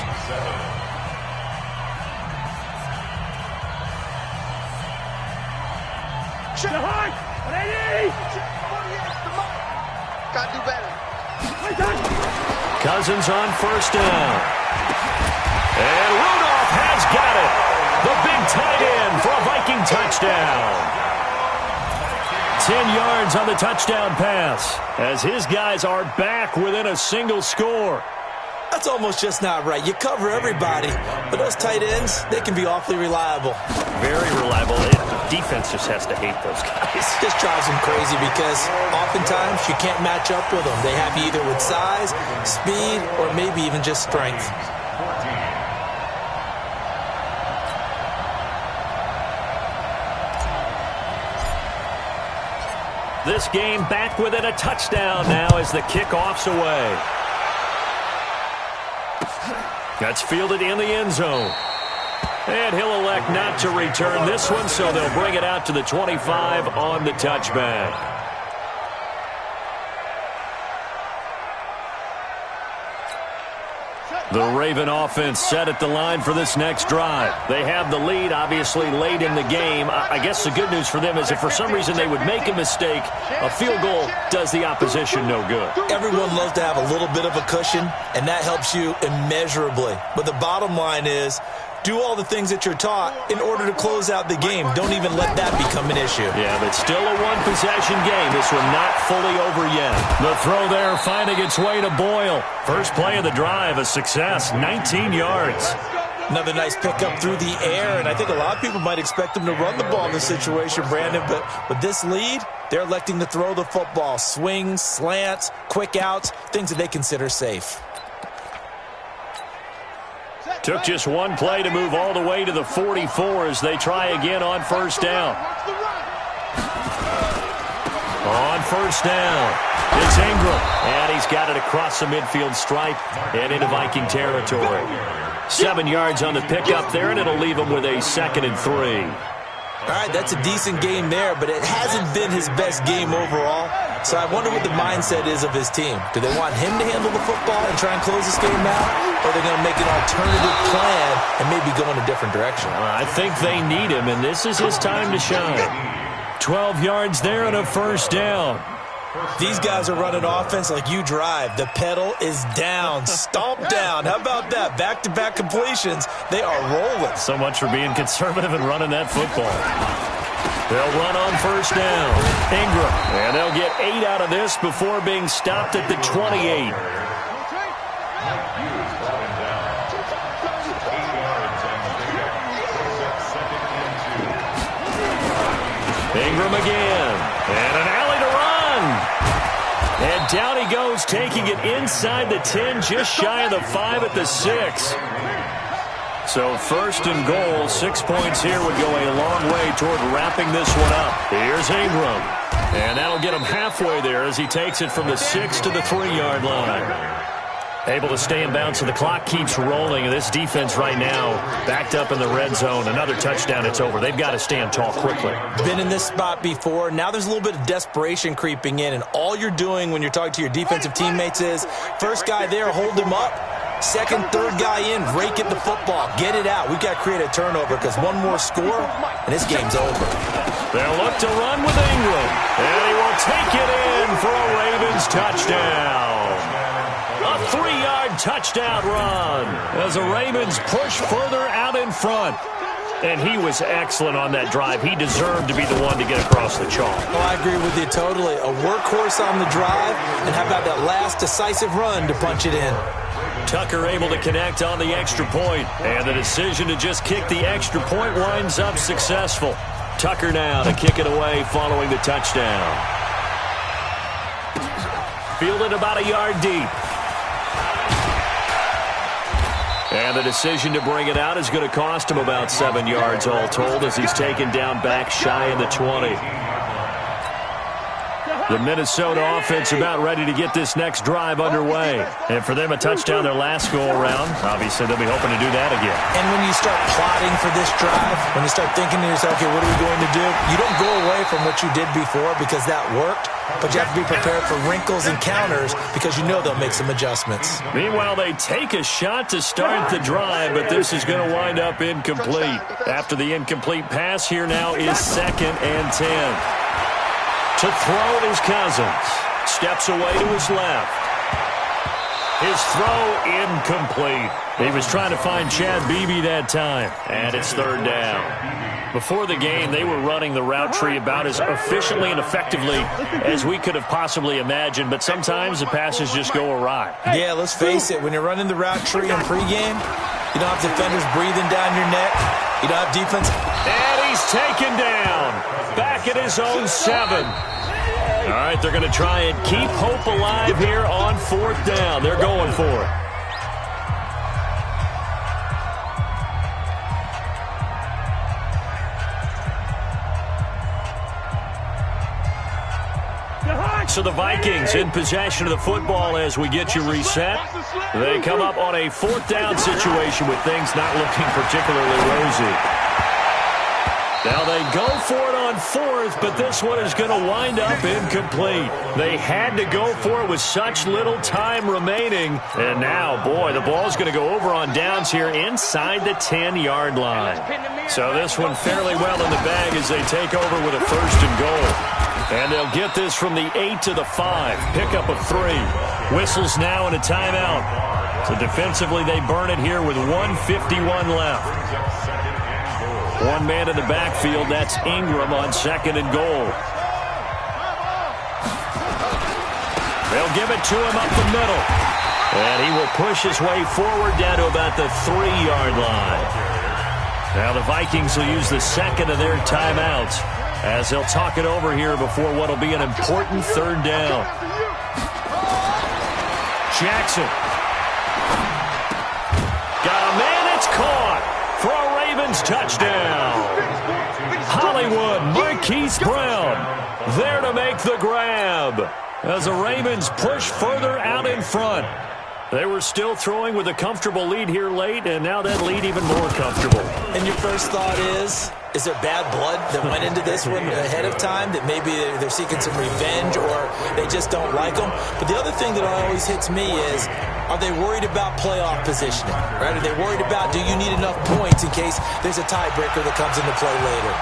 Gotta do better. Cousins on first down. And Rudolph has got it. The big tight end for a Viking touchdown. 10 yards on the touchdown pass as his guys are back within a single score. That's almost just not right. You cover everybody, but those tight ends, they can be awfully reliable. Very reliable. Defense just has to hate those guys. It just drives them crazy because oftentimes you can't match up with them. They have you either with size, speed, or maybe even just strength. This game back within a touchdown now as the kickoff's away. That's fielded in the end zone. And he'll elect not to return this one, so they'll bring it out to the 25 on the touchback. The Raven offense set at the line for this next drive. They have the lead, obviously, late in the game. I guess the good news for them is if for some reason they would make a mistake, a field goal does the opposition no good. Everyone loves to have a little bit of a cushion, and that helps you immeasurably. But the bottom line is, Do all the things that you're taught in order to close out the game. Don't even let that become an issue. Yeah, but still a one-possession game. This one not fully over yet. The throw there finding its way to Boyle. First play of the drive, a success, 19 yards. Another nice pickup through the air, and I think a lot of people might expect him to run the ball in this situation, Brandon, but with this lead, they're electing to throw the football. Swings, slants, quick outs, things that they consider safe. Took just one play to move all the way to the 44 as they try again on first down. On first down, it's Ingram, and he's got it across the midfield stripe and into Viking territory. 7 yards on the pickup there, and it'll leave him with a 2nd and 3. All right, that's a decent game there, but it hasn't been his best game overall. So I wonder what the mindset is of his team. Do they want him to handle the football and try and close this game out? Or are they going to make an alternative plan and maybe go in a different direction? I think they need him, and this is his time to shine. 12 yards there and a first down. These guys are running offense like you drive. The pedal is down, stomp down. How about that? Back-to-back completions. They are rolling. So much for being conservative and running that football. They'll run on first down. Ingram, and they'll get 8 out of this before being stopped at the 28. Ingram again, and an alley to run. And down he goes, taking it inside the 10, just shy of the 5 at the 6. So first and goal, 6 points here would go a long way toward wrapping this one up. Here's Ingram. And that'll get him halfway there as he takes it from the 6 to the 3-yard line. Able to stay in bounds, so the clock keeps rolling. And this defense right now backed up in the red zone. Another touchdown, it's over. They've got to stand tall quickly. Been in this spot before. Now there's a little bit of desperation creeping in. And all you're doing when you're talking to your defensive teammates is, first guy there, hold him up. Second, third guy in, rake at the football. Get it out. We've got to create a turnover because one more score, and this game's over. They'll look to run with Ingram. And he will take it in for a Ravens touchdown. A 3-yard touchdown run as the Ravens push further out in front. And he was excellent on that drive. He deserved to be the one to get across the chalk. Oh, I agree with you totally. A workhorse on the drive, and how about that last decisive run to punch it in? Tucker able to connect on the extra point, and the decision to just kick the extra point winds up successful. Tucker now to kick it away following the touchdown. Fielded about a yard deep. And the decision to bring it out is going to cost him about 7 yards all told as he's taken down back shy of the 20. The Minnesota offense about ready to get this next drive underway. And for them, a touchdown their last go-around. Obviously, they'll be hoping to do that again. And when you start plotting for this drive, when you start thinking to yourself, okay, what are we going to do? You don't go away from what you did before because that worked, but you have to be prepared for wrinkles and counters because you know they'll make some adjustments. Meanwhile, they take a shot to start the drive, but this is going to wind up incomplete. After the incomplete pass, here now is 2nd and 10. To throw is Cousins. Steps away to his left. His throw incomplete. He was trying to find Chad Beebe that time. And it's 3rd down. Before the game, they were running the route tree about as efficiently and effectively as we could have possibly imagined. But sometimes the passes just go awry. Yeah, let's face it. When you're running the route tree in pregame, you don't have defenders breathing down your neck. You don't have defense. And he's taken down. Back at his own 7. All right, they're going to try and keep hope alive here on 4th down. They're going for it. So the Vikings in possession of the football as we get you reset. They come up on a 4th down situation with things not looking particularly rosy. Now they go for it on 4th, but this one is going to wind up incomplete. They had to go for it with such little time remaining. And now, boy, the ball's going to go over on downs here inside the 10-yard line. So this one fairly well in the bag as they take over with a 1st and goal. And they'll get this from the 8 to the 5. Pickup of 3. Whistles now and a timeout. So defensively, they burn it here with 1:51 left. One man in the backfield, that's Ingram on 2nd and goal. They'll give it to him up the middle. And he will push his way forward down to about the 3-yard line. Now the Vikings will use the second of their timeouts as they'll talk it over here before what will be an important 3rd down. Jackson. Got a man, it's caught for a Ravens touchdown. Hollywood, Marquise Brown there to make the grab as the Ravens push further out in front. They were still throwing with a comfortable lead here late, and now that lead even more comfortable. And your first thought is there bad blood that went into this one ahead of time, that maybe they're seeking some revenge or they just don't like them? But the other thing that always hits me is, are they worried about playoff positioning? Right? Are they worried about, do you need enough points in case there's a tiebreaker that comes into play later?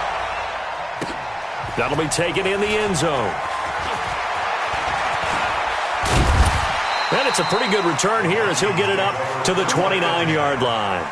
That'll be taken in the end zone. And it's a pretty good return here as he'll get it up to the 29-yard line.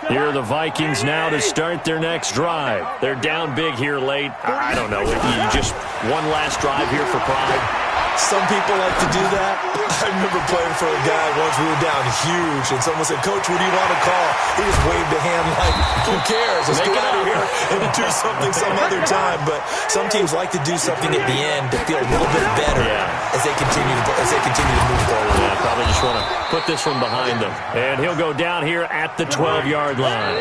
Here are the Vikings now to start their next drive. They're down big here late. I don't know. You just one last drive here for pride. Some people like to do that. I remember playing for a guy once. We were down huge, and someone said, "Coach, what do you want to call?" He just waved a hand like, "Who cares? Let's get out of here and do something some other time." But some teams like to do something at the end to feel a little bit better as they continue to move forward. Yeah, probably just want to put this one behind them. And he'll go down here at the 12-yard line.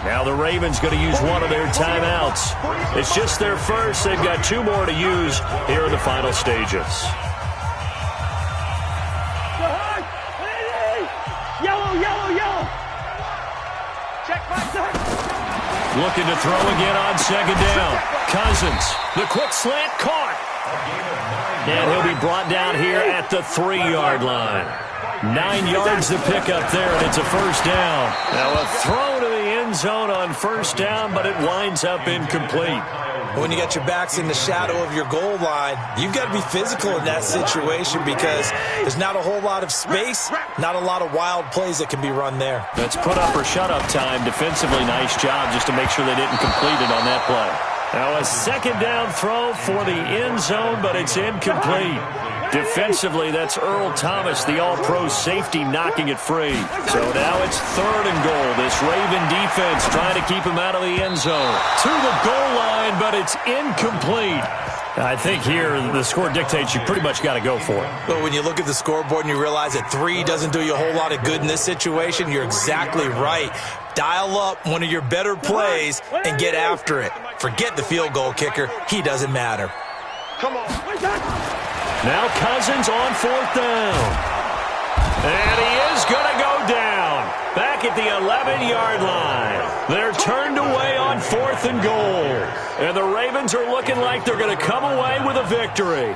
Now the Ravens going to use one of their timeouts. It's just their first. They've got 2 more to use here in the final stages. Yellow, yellow, yellow. Check back. Looking to throw again on 2nd down. Cousins, the quick slant caught. And he'll be brought down here at the 3-yard line. 9 yards to pick up there, and it's a first down. Now a throw to the end zone on first down, but it winds up incomplete. When you got your backs in the shadow of your goal line, you've got to be physical in that situation because there's not a whole lot of space, not a lot of wild plays that can be run there. That's put up or shut up time. Defensively, nice job just to make sure they didn't complete it on that play. Now a 2nd down throw for the end zone, but it's incomplete. Defensively, that's Earl Thomas, the all-pro safety, knocking it free. So now it's 3rd and goal. This Raven defense trying to keep him out of the end zone. To the goal line, but it's incomplete. I think here the score dictates you pretty much got to go for it. But when you look at the scoreboard and you realize that 3 doesn't do you a whole lot of good in this situation, you're exactly right. Dial up one of your better plays and get after it. Forget the field goal kicker. He doesn't matter. Come on. Now Cousins on 4th down. And he is going to go down. Back at the 11-yard line. They're turned away on 4th and goal. And the Ravens are looking like they're going to come away with a victory.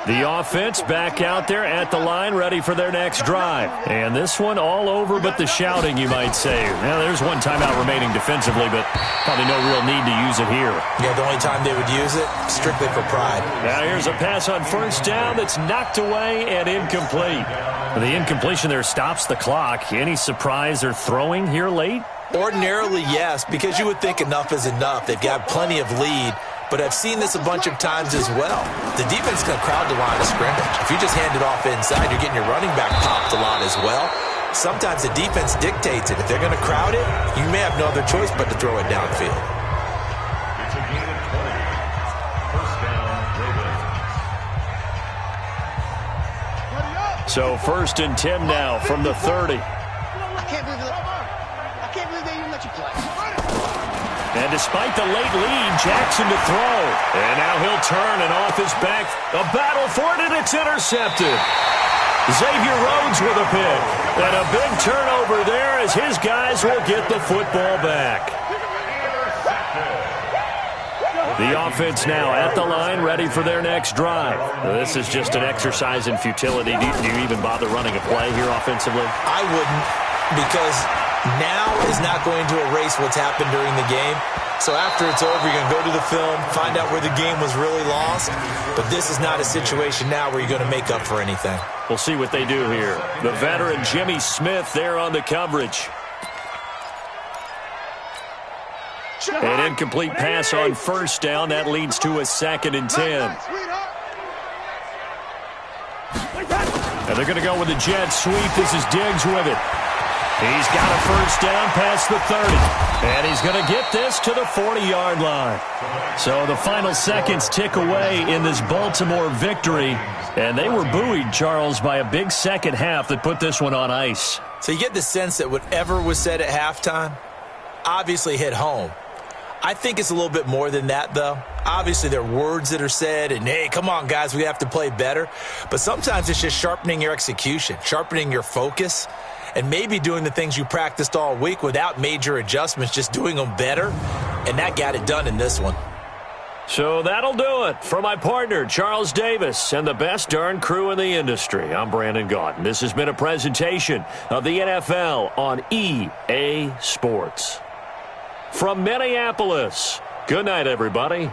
The offense back out there at the line, ready for their next drive. And this one all over but the shouting, you might say. Now, there's one timeout remaining defensively, but probably no real need to use it here. Yeah, the only time they would use it, strictly for pride. Now, here's a pass on first down that's knocked away and incomplete. The incompletion there stops the clock. Any surprise they're throwing here late? Ordinarily, yes, because you would think enough is enough. They've got plenty of lead. But I've seen this a bunch of times as well. The defense is going to crowd the line of scrimmage. If you just hand it off inside, you're getting your running back popped a lot as well. Sometimes the defense dictates it. If they're going to crowd it, you may have no other choice but to throw it downfield. It's a gain of 20. First down, Ravens. So 1st and 10 now from the 30. I can't believe they even let you play. And despite the late lead, Jackson to throw. And now he'll turn and off his back. A battle for it, and it's intercepted. Xavier Rhodes with a pick. And a big turnover there as his guys will get the football back. The offense now at the line, ready for their next drive. This is just an exercise in futility. Do you even bother running a play here offensively? I wouldn't, because Now is not going to erase what's happened during the game. So after it's over, you're going to go to the film, find out where the game was really lost. But this is not a situation now where you're going to make up for anything. We'll see what they do here. The veteran Jimmy Smith there on the coverage. An incomplete pass on first down. That leads to a 2nd and 10. And they're going to go with a jet sweep. This is Diggs with it. He's got a first down past the 30. And he's going to get this to the 40-yard line. So the final seconds tick away in this Baltimore victory. And they were buoyed, Charles, by a big second half that put this one on ice. So you get the sense that whatever was said at halftime obviously hit home. I think it's a little bit more than that, though. Obviously, there are words that are said, and, hey, come on, guys, we have to play better. But sometimes it's just sharpening your execution, sharpening your focus, and maybe doing the things you practiced all week without major adjustments, just doing them better. And that got it done in this one. So that'll do it for my partner, Charles Davis, and the best darn crew in the industry. I'm Brandon Gaudin. This has been a presentation of the NFL on EA Sports. From Minneapolis, good night, everybody.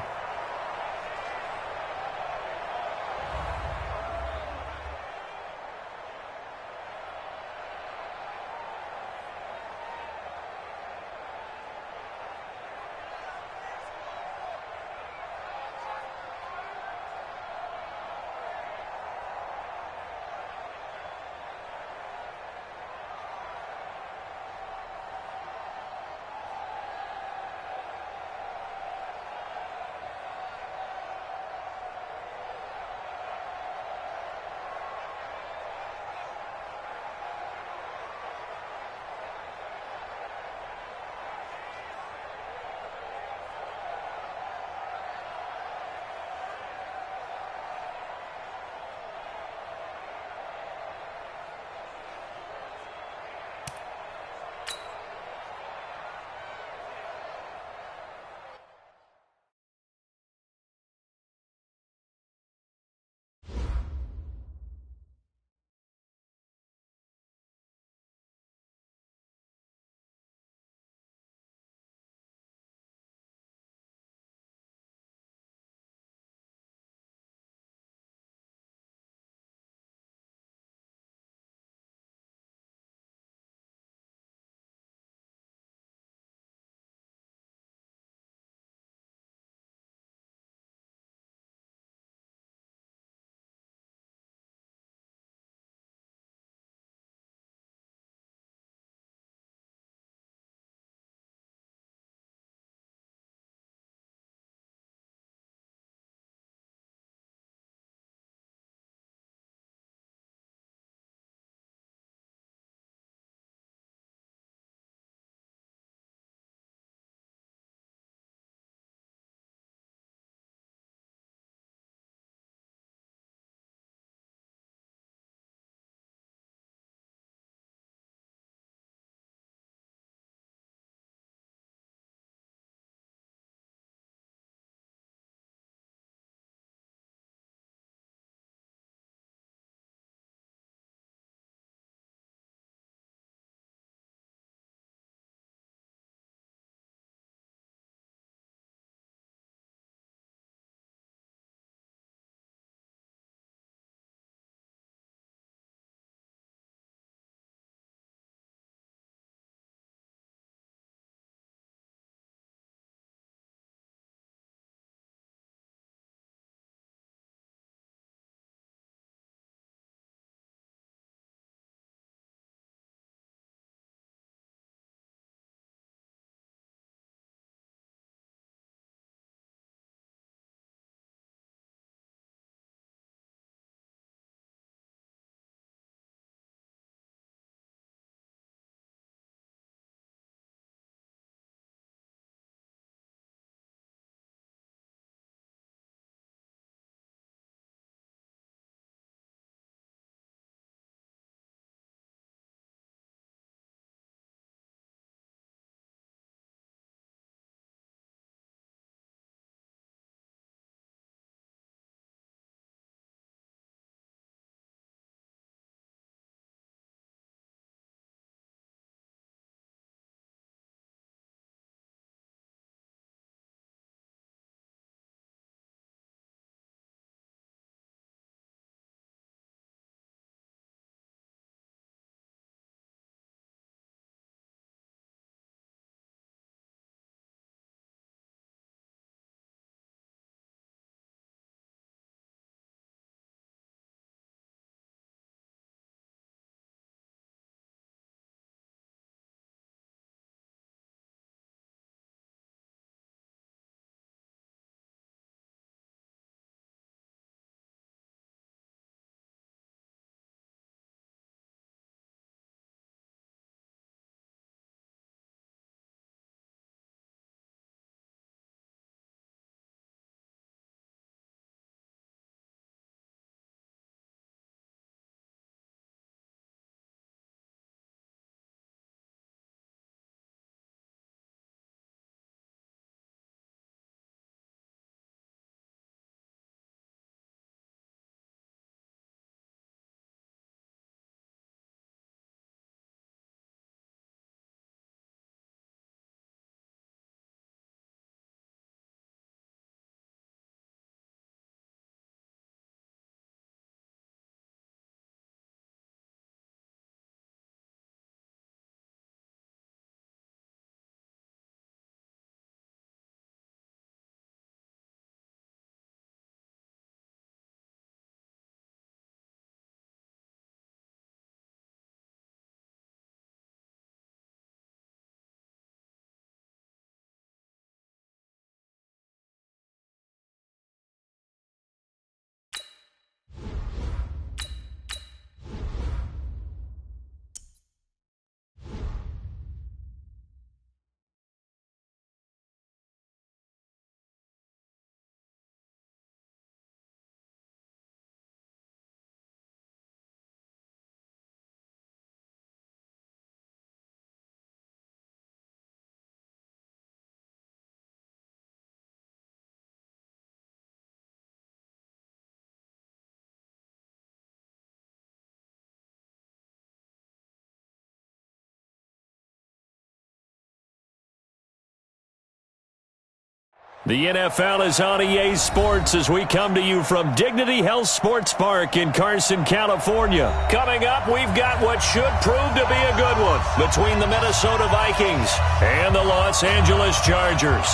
The NFL is on EA Sports as we come to you from Dignity Health Sports Park in Carson, California. Coming up, we've got what should prove to be a good one between the Minnesota Vikings and the Los Angeles Chargers.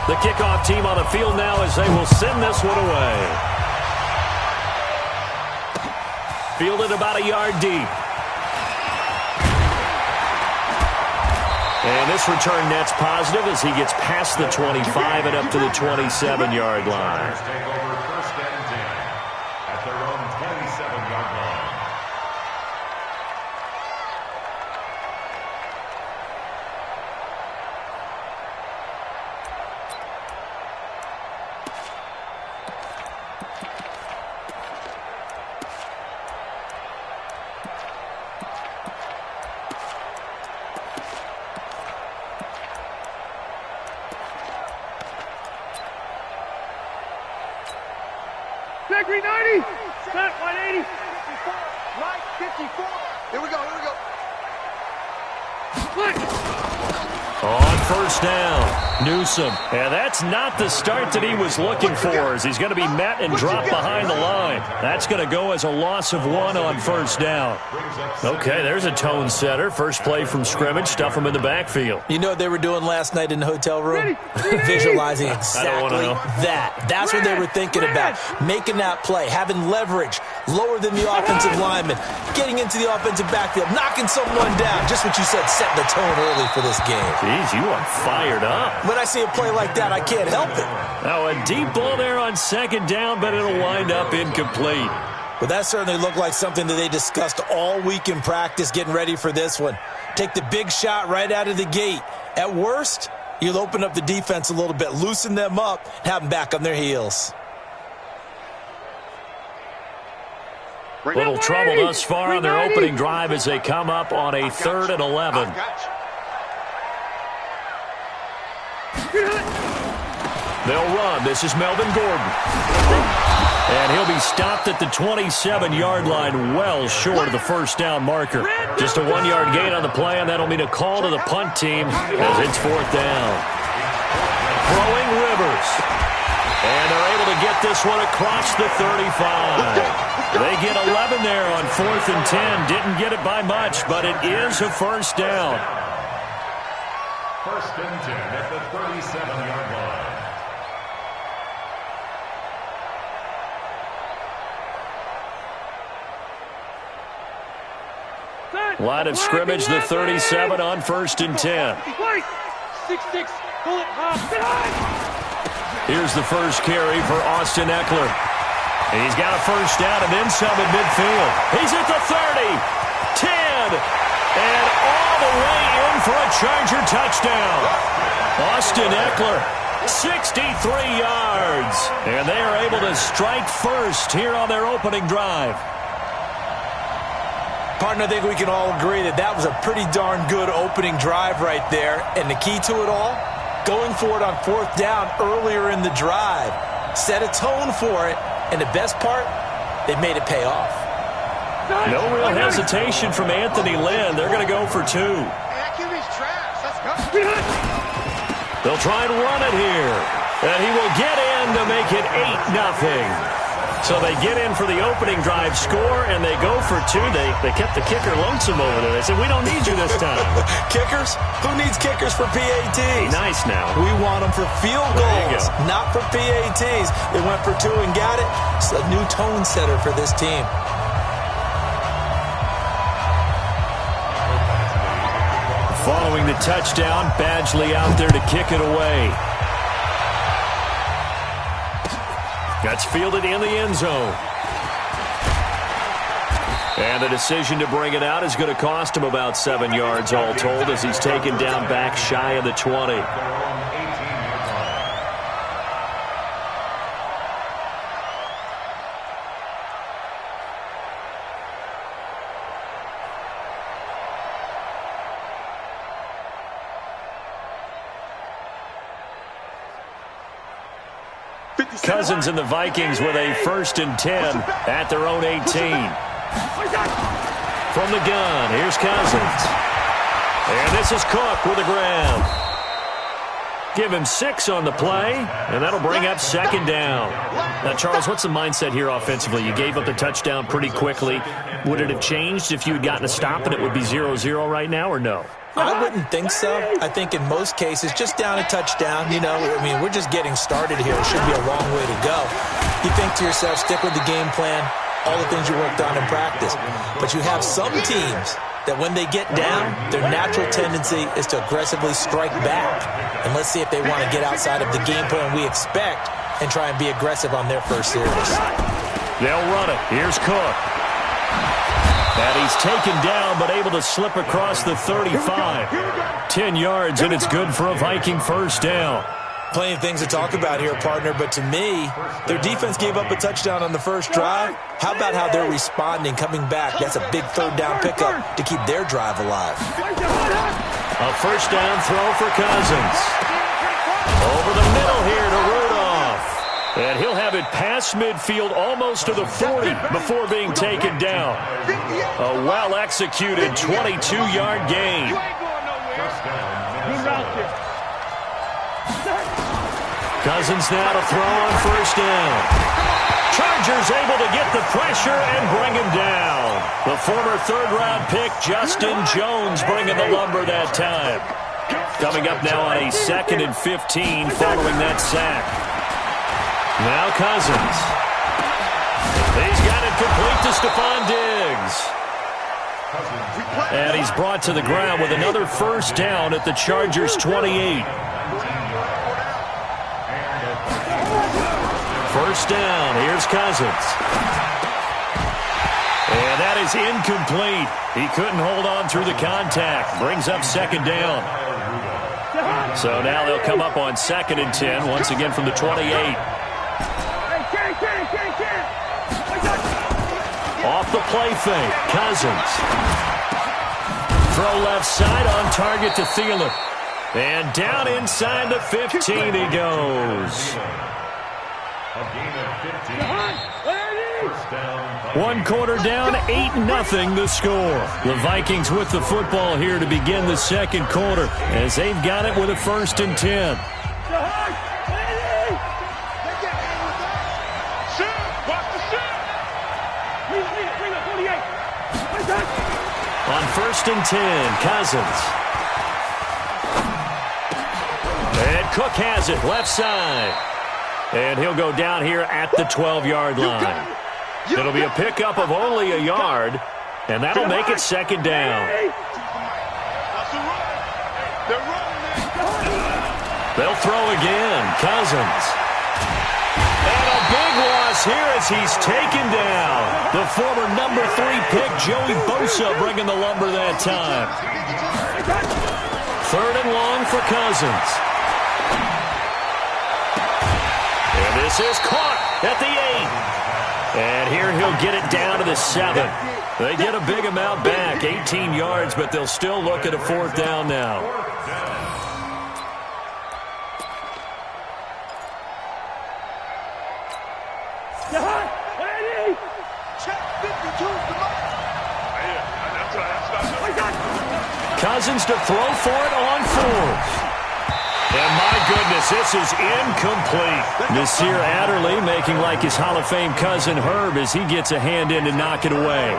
The kickoff team on the field now as they will send this one away. Fielded about a yard deep. And this return net's positive as he gets past the 25 and up to the 27-yard line. Take over first and 10 at their own 27-yard line. Victory 90. Set 180. 54. Right 54. Here we go. On first down, Newsom. And that's not the start that he was looking for as he's going to be met and dropped behind the line. That's going to go as a loss of 1 on first down. Okay, there's a tone setter. First play from scrimmage, stuff him in the backfield. You know what they were doing last night in the hotel room? Visualizing exactly that. That's what they were thinking about. Making that play, having leverage, lower than the offensive lineman, getting into the offensive backfield, knocking someone down. Just what you said, setting the tone early for this game. Jeez, you are fired up. When I see a play like that, I can't help it. Now, a deep ball there on second down, but it'll wind up incomplete. But that certainly looked like something that they discussed all week in practice getting ready for this one. Take the big shot right out of the gate. At worst, you'll open up the defense a little bit, loosen them up, and have them back on their heels. Little trouble thus far on their opening drive as they come up on a 3rd and 11. They'll run. This is Melvin Gordon. And he'll be stopped at the 27-yard line, well short of the first down marker. Just a 1-yard gain on the play, and that'll mean a call to the punt team as it's 4th down. Throwing Rivers. And they're able to get this one across the 35. They get 11 there on 4th and 10. Didn't get it by much, but it is a first down. First and 10 at the 37-yard line. Line of scrimmage, the 37 on 1st and 10. 6-6. Pull it off. Here's the first carry for Austin Eckler. And he's got a first down and then some at midfield. He's at the 30, 10, and all the way in for a Charger touchdown. Austin Eckler, 63 yards. And they are able to strike first here on their opening drive. Partner, I think we can all agree that that was a pretty darn good opening drive right there. And the key to it all, going for it on 4th down earlier in the drive. Set a tone for it. And the best part, they've made it pay off. No real hesitation from Anthony Lynn. They're going to go for 2. They'll try and run it here. And he will get in to make it 8-0. So they get in for the opening drive score, and they go for 2. They kept the kicker lonesome over there. They said, we don't need you this time. Kickers? Who needs kickers for PATs? Nice now. We want them for field goals, not for PATs. They went for 2 and got it. It's a new tone setter for this team. Following the touchdown, Badgley out there to kick it away. That's fielded in the end zone. And the decision to bring it out is going to cost him about 7 yards all told as he's taken down back shy of the 20. Cousins and the Vikings with a 1st and 10 at their own 18. From the gun, here's Cousins. And this is Cook with the grab. Give him 6 on the play, and that'll bring up 2nd down. Now, Charles, what's the mindset here offensively? You gave up the touchdown pretty quickly. Would it have changed if you had gotten a stop and it would be 0-0 right now, or no? I wouldn't think so. I think in most cases, just down a touchdown, you know, I mean, we're just getting started here. It should be a long way to go. You think to yourself, stick with the game plan, all the things you worked on in practice. But you have some teams that when they get down, their natural tendency is to aggressively strike back. And let's see if they want to get outside of the game plan we expect and try and be aggressive on their first series. They'll run it. Here's Cook. And he's taken down, but able to slip across the 35. 10 yards, and it's good for a Viking 1st down. Plenty of things to talk about here, partner, but to me, their defense gave up a touchdown on the first drive. How about how they're responding, coming back? That's a big 3rd down pickup to keep their drive alive. A 1st down throw for Cousins. Over the middle here to Rudolph. And he'll have it past midfield almost to the 40 before being taken down. A well-executed 22-yard gain. Cousins now to throw on 1st down. Chargers able to get the pressure and bring him down. The former 3rd-round pick, Justin Jones, bringing the lumber that time. Coming up now on a 2nd and 15 following that sack. Now Cousins. He's got it complete to Stephon Diggs. And he's brought to the ground with another 1st down at the Chargers' 28. 1st down. Here's Cousins. And that is incomplete. He couldn't hold on through the contact. Brings up 2nd down. So now they'll come up on 2nd and 10, once again from the 28. Off the play fake. Cousins. Throw left side on target to Thielen. And down inside the 15 he goes. One quarter down, 8-0 the score. The Vikings with the football here to begin the 2nd quarter as they've got it with a 1st and 10. On 1st and 10, Cousins. And Cook has it, left side. And he'll go down here at the 12-yard line. It'll be a pickup of only a yard, and that'll make it 2nd down. They'll throw again. Cousins. And a big loss here as he's taken down. The former number 3 pick, Joey Bosa, bringing the lumber that time. 3rd and long for Cousins. And this is caught at the 8. And here he'll get it down to the 7. They get a big amount back, 18 yards, but they'll still look at a 4th down now. Cousins to throw for it on 4th. And my goodness, this is incomplete. Nasir Adderley making like his Hall of Fame cousin Herb as he gets a hand in to knock it away.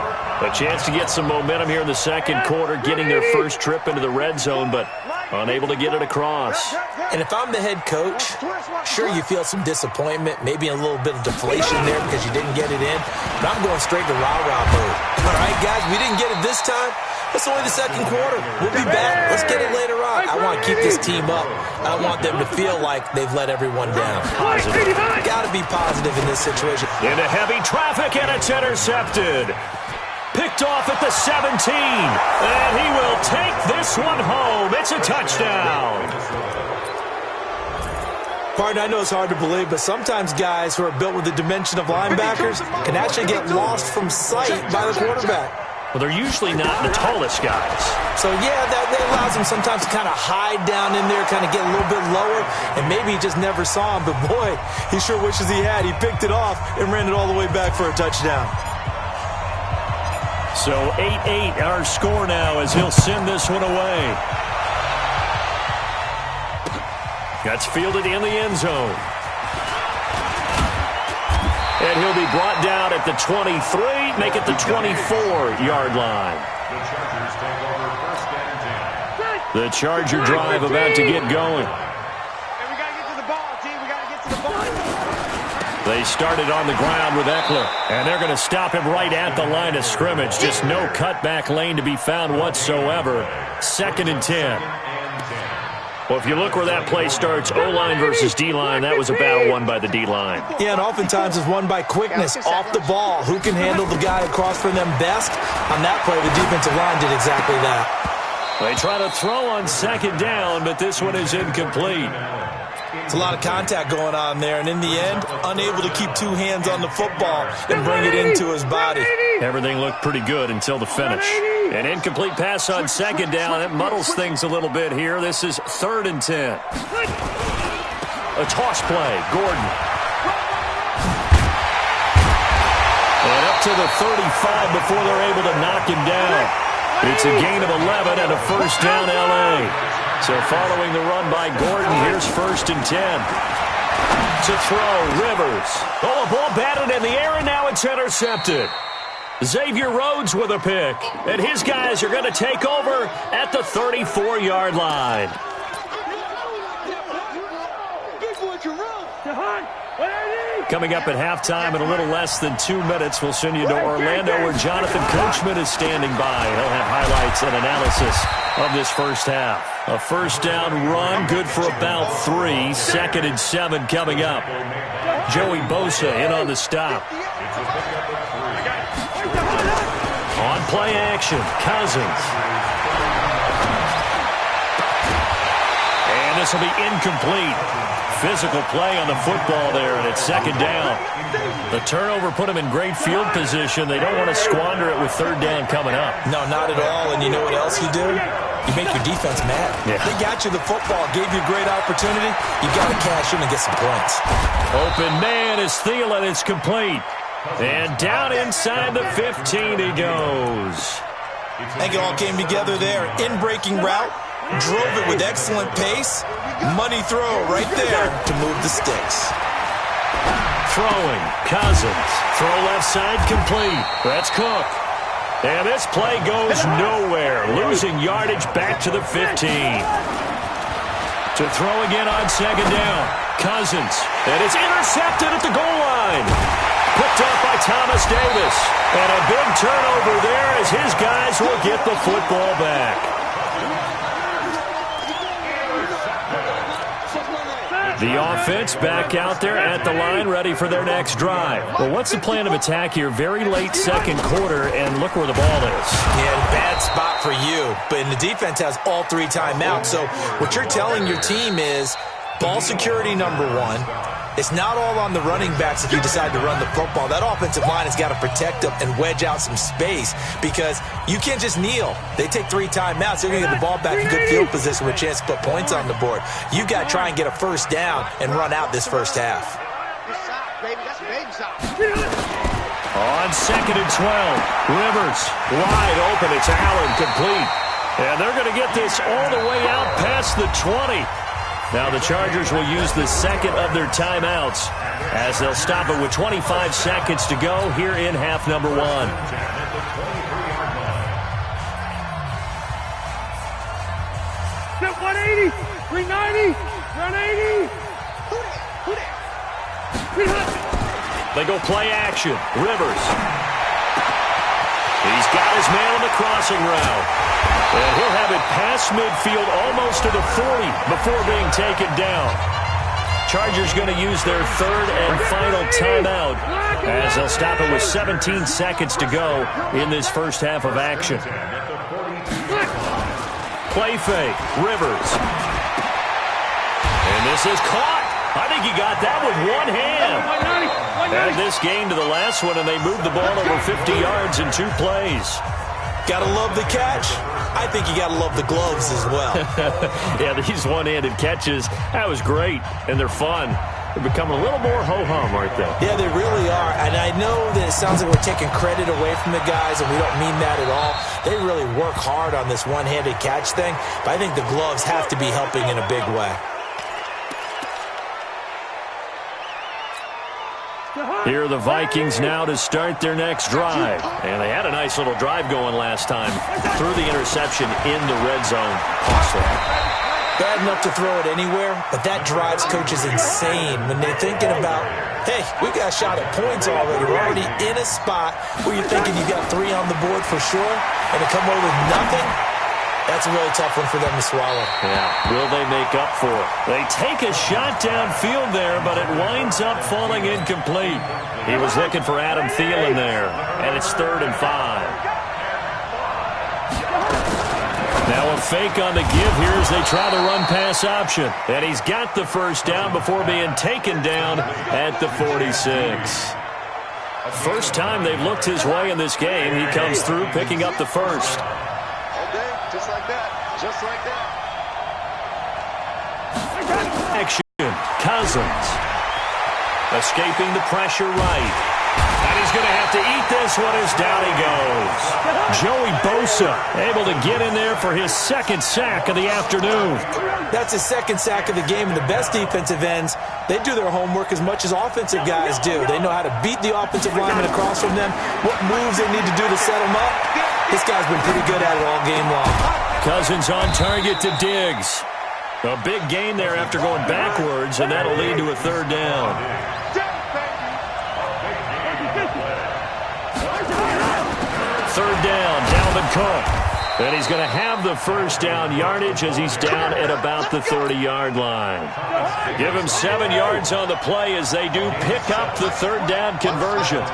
A chance to get some momentum here in the 2nd quarter, getting their first trip into the red zone, but unable to get it across. And if I'm the head coach, sure, you feel some disappointment, maybe a little bit of deflation there because you didn't get it in, but I'm going straight to rah-rah mode. All right, guys, we didn't get it this time. It's only the 2nd quarter. We'll be back. Let's get it later on. I want to keep this team up. I don't want them to feel like they've let everyone down. Positive. Got to be positive in this situation. Into heavy traffic, and it's intercepted. Picked off at the 17. And he will take this one home. It's a touchdown. Partner, I know it's hard to believe, but sometimes guys who are built with the dimension of linebackers can actually get lost from sight by the quarterback. Well, they're usually not the tallest guys. So, yeah, that allows him sometimes to kind of hide down in there, kind of get a little bit lower, and maybe he just never saw him. But, boy, he sure wishes he had. He picked it off and ran it all the way back for a touchdown. So 8-8 our score now as he'll send this one away. That's fielded in the end zone. And he'll be brought down at the 23, make it the 24-yard line. The Charger drive about to get going. And we got to get to the ball, team. We got to get to the ball. They started on the ground with Eckler, and they're going to stop him right at the line of scrimmage. Just no cutback lane to be found whatsoever. 2nd and 10. Well, if you look where that play starts, O-line versus D-line, that was a battle won by the D-line. Yeah, and oftentimes it's won by quickness, off the ball. Who can handle the guy across from them best? On that play, the defensive line did exactly that. They try to throw on 2nd down, but this one is incomplete. It's a lot of contact going on there, and in the end, unable to keep two hands on the football and bring it into his body. Everything looked pretty good until the finish. An incomplete pass on 2nd down. That muddles things a little bit here. This is 3rd and 10. A toss play. Gordon. And up to the 35 before they're able to knock him down. It's a gain of 11 and a first down L.A. So following the run by Gordon, here's 1st and 10. To throw, Rivers. Oh, a ball batted in the air, and now it's intercepted. Xavier Rhodes with a pick. And his guys are going to take over at the 34-yard line. Coming up at halftime in a little less than 2 minutes, we'll send you to Orlando where Jonathan Coachman is standing by. He'll have highlights and analysis of this first half. A first down run, good for about 3. 2nd and 7 coming up. Joey Bosa in on the stop. On play action, Cousins. And this will be incomplete. Physical play on the football there, and it's 2nd down. The turnover put them in great field position. They don't want to squander it with 3rd down coming up. No, not at all. And you know what else you do? You make your defense mad. Yeah. They got you the football, gave you a great opportunity. You got to cash in and get some points. Open man is Thielen. It's complete. And down inside the 15 he goes. I think it all came together there. In-breaking route, drove it with excellent pace. Money throw right there to move the sticks. Throwing, Cousins. Throw left side complete. That's Cook. And this play goes nowhere. Losing yardage back to the 15. To throw again on 2nd down. Cousins. And it's intercepted at the goal line. Picked up by Thomas Davis. And a big turnover there as his guys will get the football back. The offense back out there at the line, ready for their next drive. Well, what's the plan of attack here? Very late 2nd quarter, and look where the ball is. Yeah, bad spot for you. But the defense has all 3 timeouts. So what you're telling your team is ball security number 1. It's not all on the running backs if you decide to run the football. That offensive line has got to protect them and wedge out some space because you can't just kneel. They take 3 timeouts. They're going to get the ball back in good field position with a chance to put points on the board. You've got to try and get a first down and run out this first half. On 2nd and 12, Rivers wide open. It's Allen complete. And they're going to get this all the way out past the 20. Now the Chargers will use the 2nd of their timeouts as they'll stop it with 25 seconds to go here in half number 1. 180, 390, 180. They go play action. Rivers. He's got his man on the crossing route. And he'll have it past midfield almost to the 40 before being taken down. Chargers going to use their 3rd and final timeout as they'll stop it with 17 seconds to go in this first half of action. Play fake. Rivers. And this is caught. I think he got that with one hand. Add this game to the last one, and they moved the ball over 50 yards in 2 plays. Gotta love the catch. I think you gotta love the gloves as well. Yeah, these one-handed catches, that was great, and they're fun. They're becoming a little more ho-hum, aren't they? Yeah, they really are. And I know that it sounds like we're taking credit away from the guys, and we don't mean that at all. They really work hard on this one-handed catch thing, but I think the gloves have to be helping in a big way. Here are the Vikings now to start their next drive. And they had a nice little drive going last time. Threw the interception in the red zone. Costly. Bad enough to throw it anywhere, but that drives coaches insane when they're thinking about, hey, we got a shot at points already. We're already in a spot where you're thinking you got 3 on the board for sure, and to come away with nothing, that's a really tough one for them to swallow. Yeah, will they make up for it? They take a shot downfield there, but it winds up falling incomplete. He was looking for Adam Thielen there, and it's 3rd and 5. Now a fake on the give here as they try the run-pass option. And he's got the first down before being taken down at the 46. First time they've looked his way in this game. He comes through picking up the first. All day, just like that. Just like that. Action. Cousins. Escaping the pressure right. And he's going to have to eat this one as down he goes. Joey Bosa able to get in there for his 2nd sack of the afternoon. That's his 2nd sack of the game, and the best defensive ends, they do their homework as much as offensive guys do. They know how to beat the offensive lineman across from them, what moves they need to do to set them up. This guy's been pretty good at it all game long. Cousins on target to Diggs. A big gain there after going backwards, and that'll lead to a 3rd down. 3rd down, Dalvin Cook. And he's going to have the first down yardage as he's down at about the 30-yard line. Give him 7 yards on the play as they do pick up the 3rd down conversion.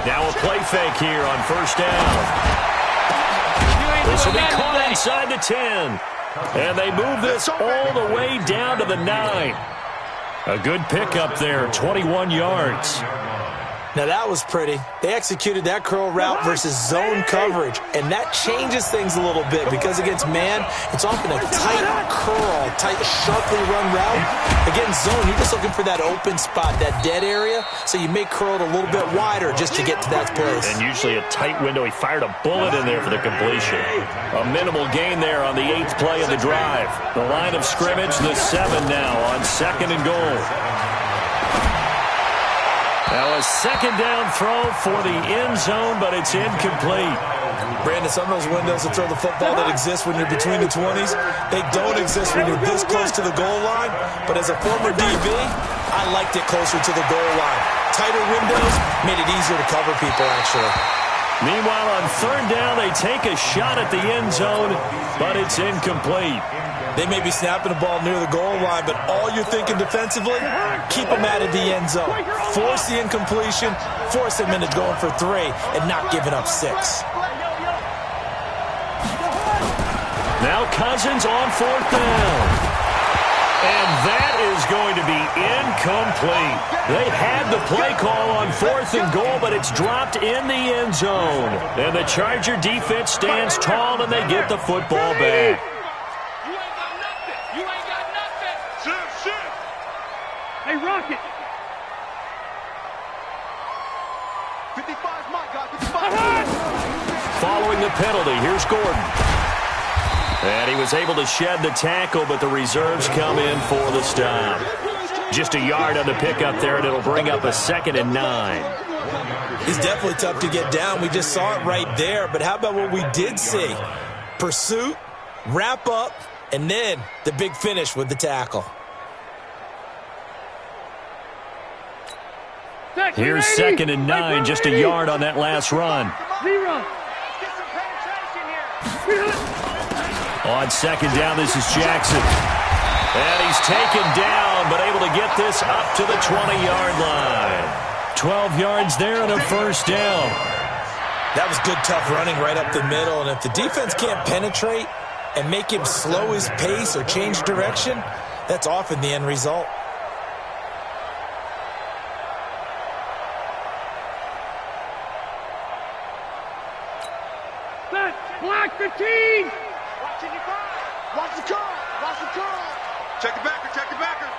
Now a play fake here on 1st down. This will be caught inside the 10. And they move this all the way down to the 9. A good pickup there, 21 yards. Now that was pretty. They executed that curl route versus zone coverage, and that changes things a little bit because against man, it's often a tight curl, tight, sharply run route. Against zone, you're just looking for that open spot, that dead area, so you may curl it a little bit wider just to get to that place. And usually a tight window. He fired a bullet in there for the completion. A minimal gain there on the 8th play of the drive. The line of scrimmage, the 7 now on 2nd and goal. Now a 2nd down throw for the end zone, but it's incomplete. Brandon, some of those windows to throw the football that exist when you're between the 20s, they don't exist when you're this close to the goal line. But as a former DB, I liked it closer to the goal line. Tighter windows made it easier to cover people, actually. Meanwhile, on 3rd down, they take a shot at the end zone, but it's incomplete. They may be snapping the ball near the goal line, but all you're thinking defensively, keep them out of the end zone. Force the incompletion, force them into going for 3, and not giving up 6. Now Cousins on 4th down. And that is going to be incomplete. They had the play call on 4th and goal, but it's dropped in the end zone. And the Charger defense stands tall, and they get the football back. Hey, Rocket. 55's my guy. 55. Following the penalty, here's Gordon. And he was able to shed the tackle, but the reserves come in for the stop. Just a yard on the pickup there, and it'll bring up a 2nd and 9. He's definitely tough to get down. We just saw it right there. But how about what we did see? Pursuit, wrap up, and then the big finish with the tackle. Here's 2nd and 9, just a yard on that last run. On 2nd down, this is Jackson. And he's taken down, but able to get this up to the 20-yard line. 12 yards there and a first down. That was good, tough running right up the middle. And if the defense can't penetrate and make him slow his pace or change direction, that's often the end result. Block 15. Watch in your back. Watch the curl. Watch the curl. Check the backer. Check the backer.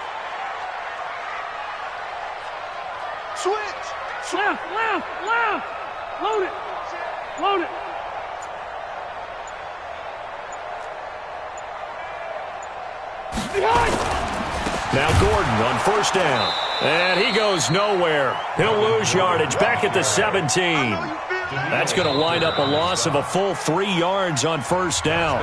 Switch. Left, left, left. Load it. Load it. Behind. Now Gordon on first down. And he goes nowhere. He'll lose yardage back at the 17. That's going to wind up a loss of a full 3 yards on first down.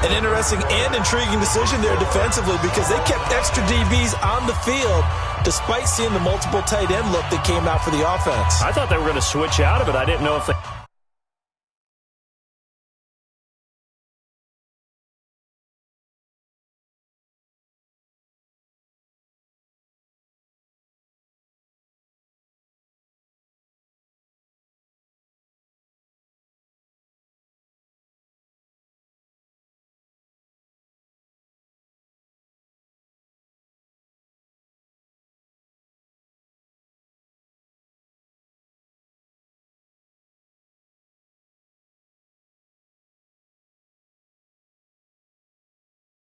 An interesting and intriguing decision there defensively because they kept extra DBs on the field despite seeing the multiple tight end look that came out for the offense. I thought they were going to switch out of it. I didn't know if they...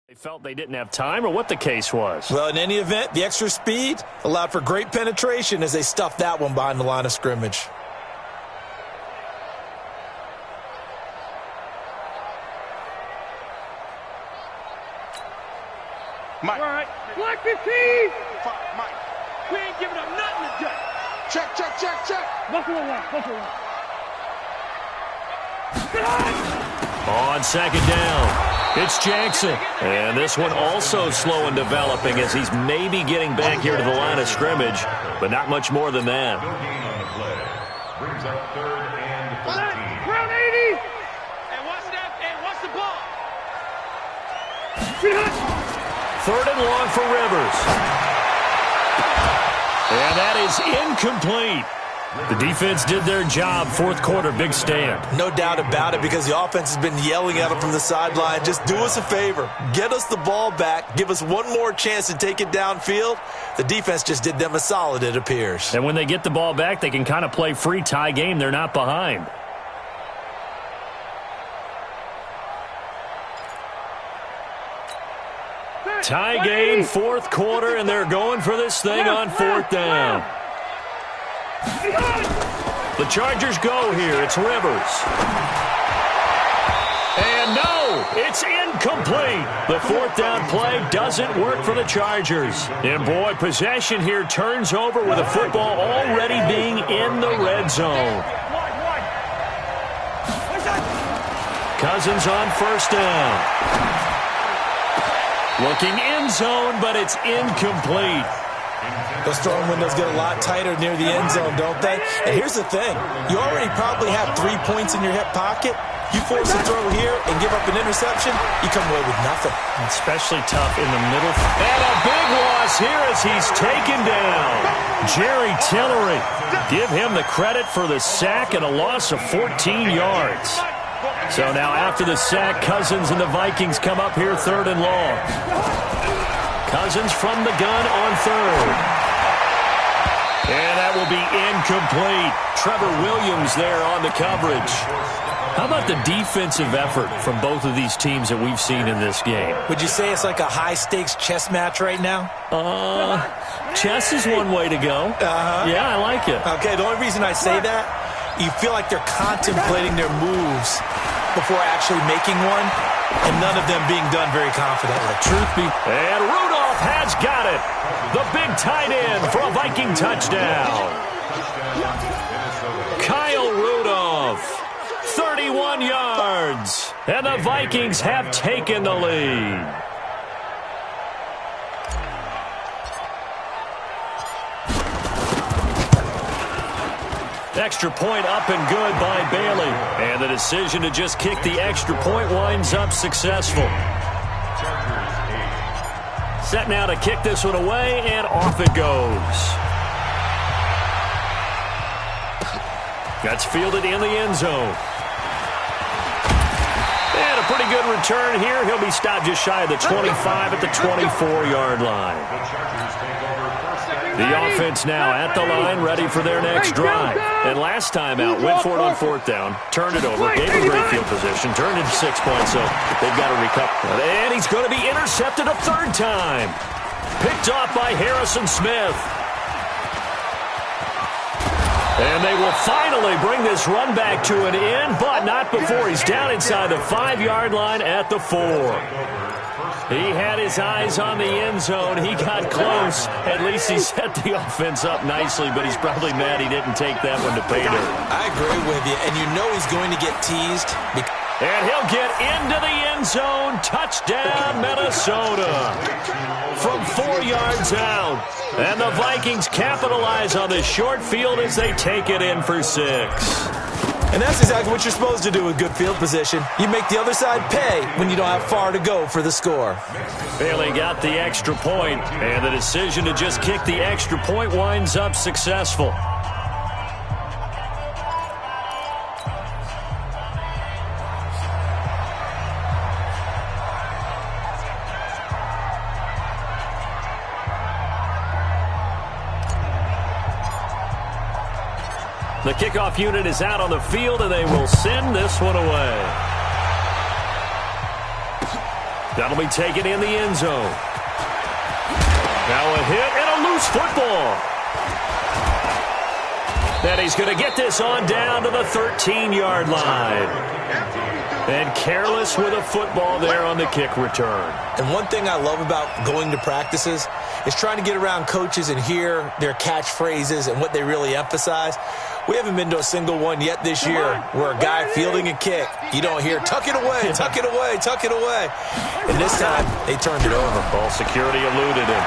They felt they didn't have time, or what the case was. Well, in any event, the extra speed allowed for great penetration as they stuffed that one behind the line of scrimmage. Mike. All right. Block 15. Mike. We ain't giving up nothing today. Check, check, check, check. Buffalo one. Buffalo one. Behind. On second down, it's Jackson. And this one also slow in developing as he's maybe getting back here to the line of scrimmage, but not much more than that. No gain on the play. Brings up 3rd and 13. Round 80. And watch that. And watch the ball. Behind. 3rd and long for Rivers. And that is incomplete. The defense did their job. 4th quarter, big stand. No doubt about it because the offense has been yelling at them from the sideline. Just do us a favor. Get us the ball back. Give us one more chance to take it downfield. The defense just did them a solid, it appears. And when they get the ball back, they can kind of play free tie game. They're not behind. Tie game, 4th quarter, and they're going for this thing on 4th down. The Chargers go here. It's Rivers. And no, it's incomplete. The 4th down play doesn't work for the Chargers. And boy, possession here turns over with the football already being in the red zone. Cousins on first down. Looking end zone, but it's incomplete. Those throwing windows get a lot tighter near the end zone, don't they? And here's the thing. You already probably have 3 points in your hip pocket. You force a throw here and give up an interception, you come away with nothing. Especially tough in the middle. And a big loss here as he's taken down. Jerry Tillery. Give him the credit for the sack and a loss of 14 yards. So now after the sack, Cousins and the Vikings come up here 3rd and long. Cousins from the gun on 3rd. And that will be incomplete. Trevor Williams there on the coverage. How about the defensive effort from both of these teams that we've seen in this game? Would you say it's like a high-stakes chess match right now? Chess is one way to go. Yeah, I like it. Okay, the only reason I say that, you feel like they're contemplating their moves before actually making one, and none of them being done very confidently. Truth be... And Rudolph has got it. The big tight end for a Viking touchdown. Kyle Rudolph, 31 yards. And the Vikings have taken the lead. Extra point up and good by Bailey. And the decision to just kick the extra point winds up successful. Set now to kick this one away, and off it goes. That's fielded in the end zone. And a pretty good return here. He'll be stopped just shy of the 25 at the 24-yard line. The Chargers take over 1st and The offense now at the line, ready for their next drive. And last time out, went for it on 4th down, turned it over, gave him great field position, turned it 6 points, so they've got to recover. And he's going to be intercepted a 3rd time. Picked off by Harrison Smith. And they will finally bring this run back to an end, but not before he's down inside the 5-yard line at the 4. He had his eyes on the end zone. He got close. At least he set the offense up nicely, but he's probably mad he didn't take that one to pay dirt. I agree with you, and you know he's going to get teased. And he'll get into the end zone. Touchdown, Minnesota. From 4 yards out. And the Vikings capitalize on this short field as they take it in for 6. And that's exactly what you're supposed to do with good field position. You make the other side pay when you don't have far to go for the score. Bailey got the extra point, and the decision to just kick the extra point winds up successful. The kickoff unit is out on the field, and they will send this one away. That'll be taken in the end zone. Now a hit and a loose football. And he's going to get this on down to the 13-yard line. And careless with a football there on the kick return. And one thing I love about going to practices is trying to get around coaches and hear their catchphrases and what they really emphasize. We haven't been to a single one yet this year where a guy fielding a kick, you don't hear, tuck it away, tuck it away, tuck it away. And this time, they turned it over. Ball security eluded him.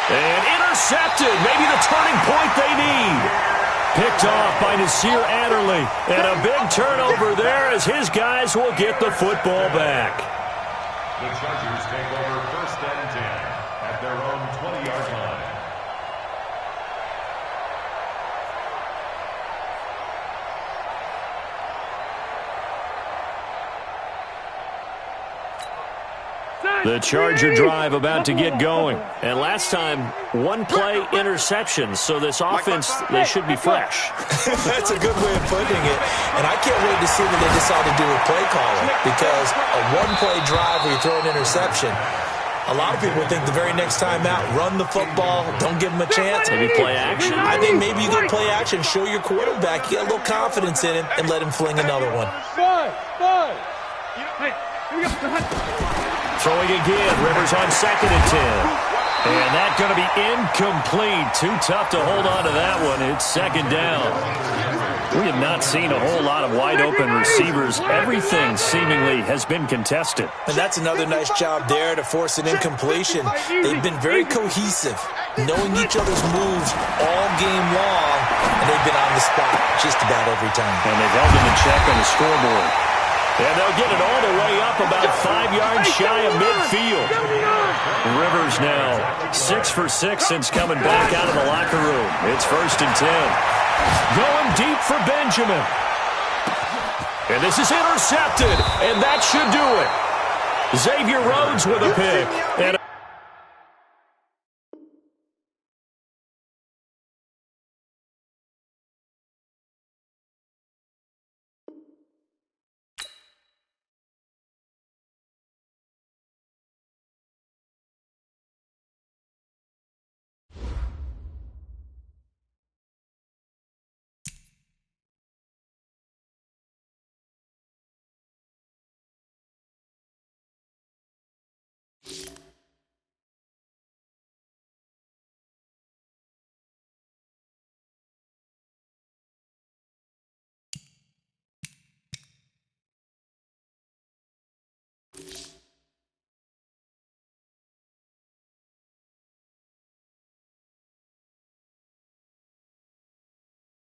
And intercepted. Maybe the turning point they need. Picked off by Nasir Adderley. And a big turnover there as his guys will get the football back. The Chargers take over 1st and 10 at their own 20-yard line. The Charger drive about to get going. And last time, 1-play interception. So this offense, they should be fresh. That's a good way of putting it. And I can't wait to see what they decide to do with play calling. Because a 1-play drive where you throw an interception, a lot of people would think the very next time out, run the football, don't give them a chance. Maybe play action. I think maybe you go play action, show your quarterback, you get a little confidence in him, and let him fling another one. Throwing again, Rivers on 2nd and 10. And that's going to be incomplete. Too tough to hold on to that one. It's 2nd down. We have not seen a whole lot of wide-open receivers. Everything seemingly has been contested. And that's another nice job there to force an incompletion. They've been very cohesive, knowing each other's moves all game long, and they've been on the spot just about every time. And they've held them in check on the scoreboard. And they'll get it all the way up about 5 yards shy of midfield. Rivers now 6 for 6 since coming back out of the locker room. It's 1st and 10. Going deep for Benjamin. And this is intercepted, and that should do it. Xavier Rhodes with a pick. And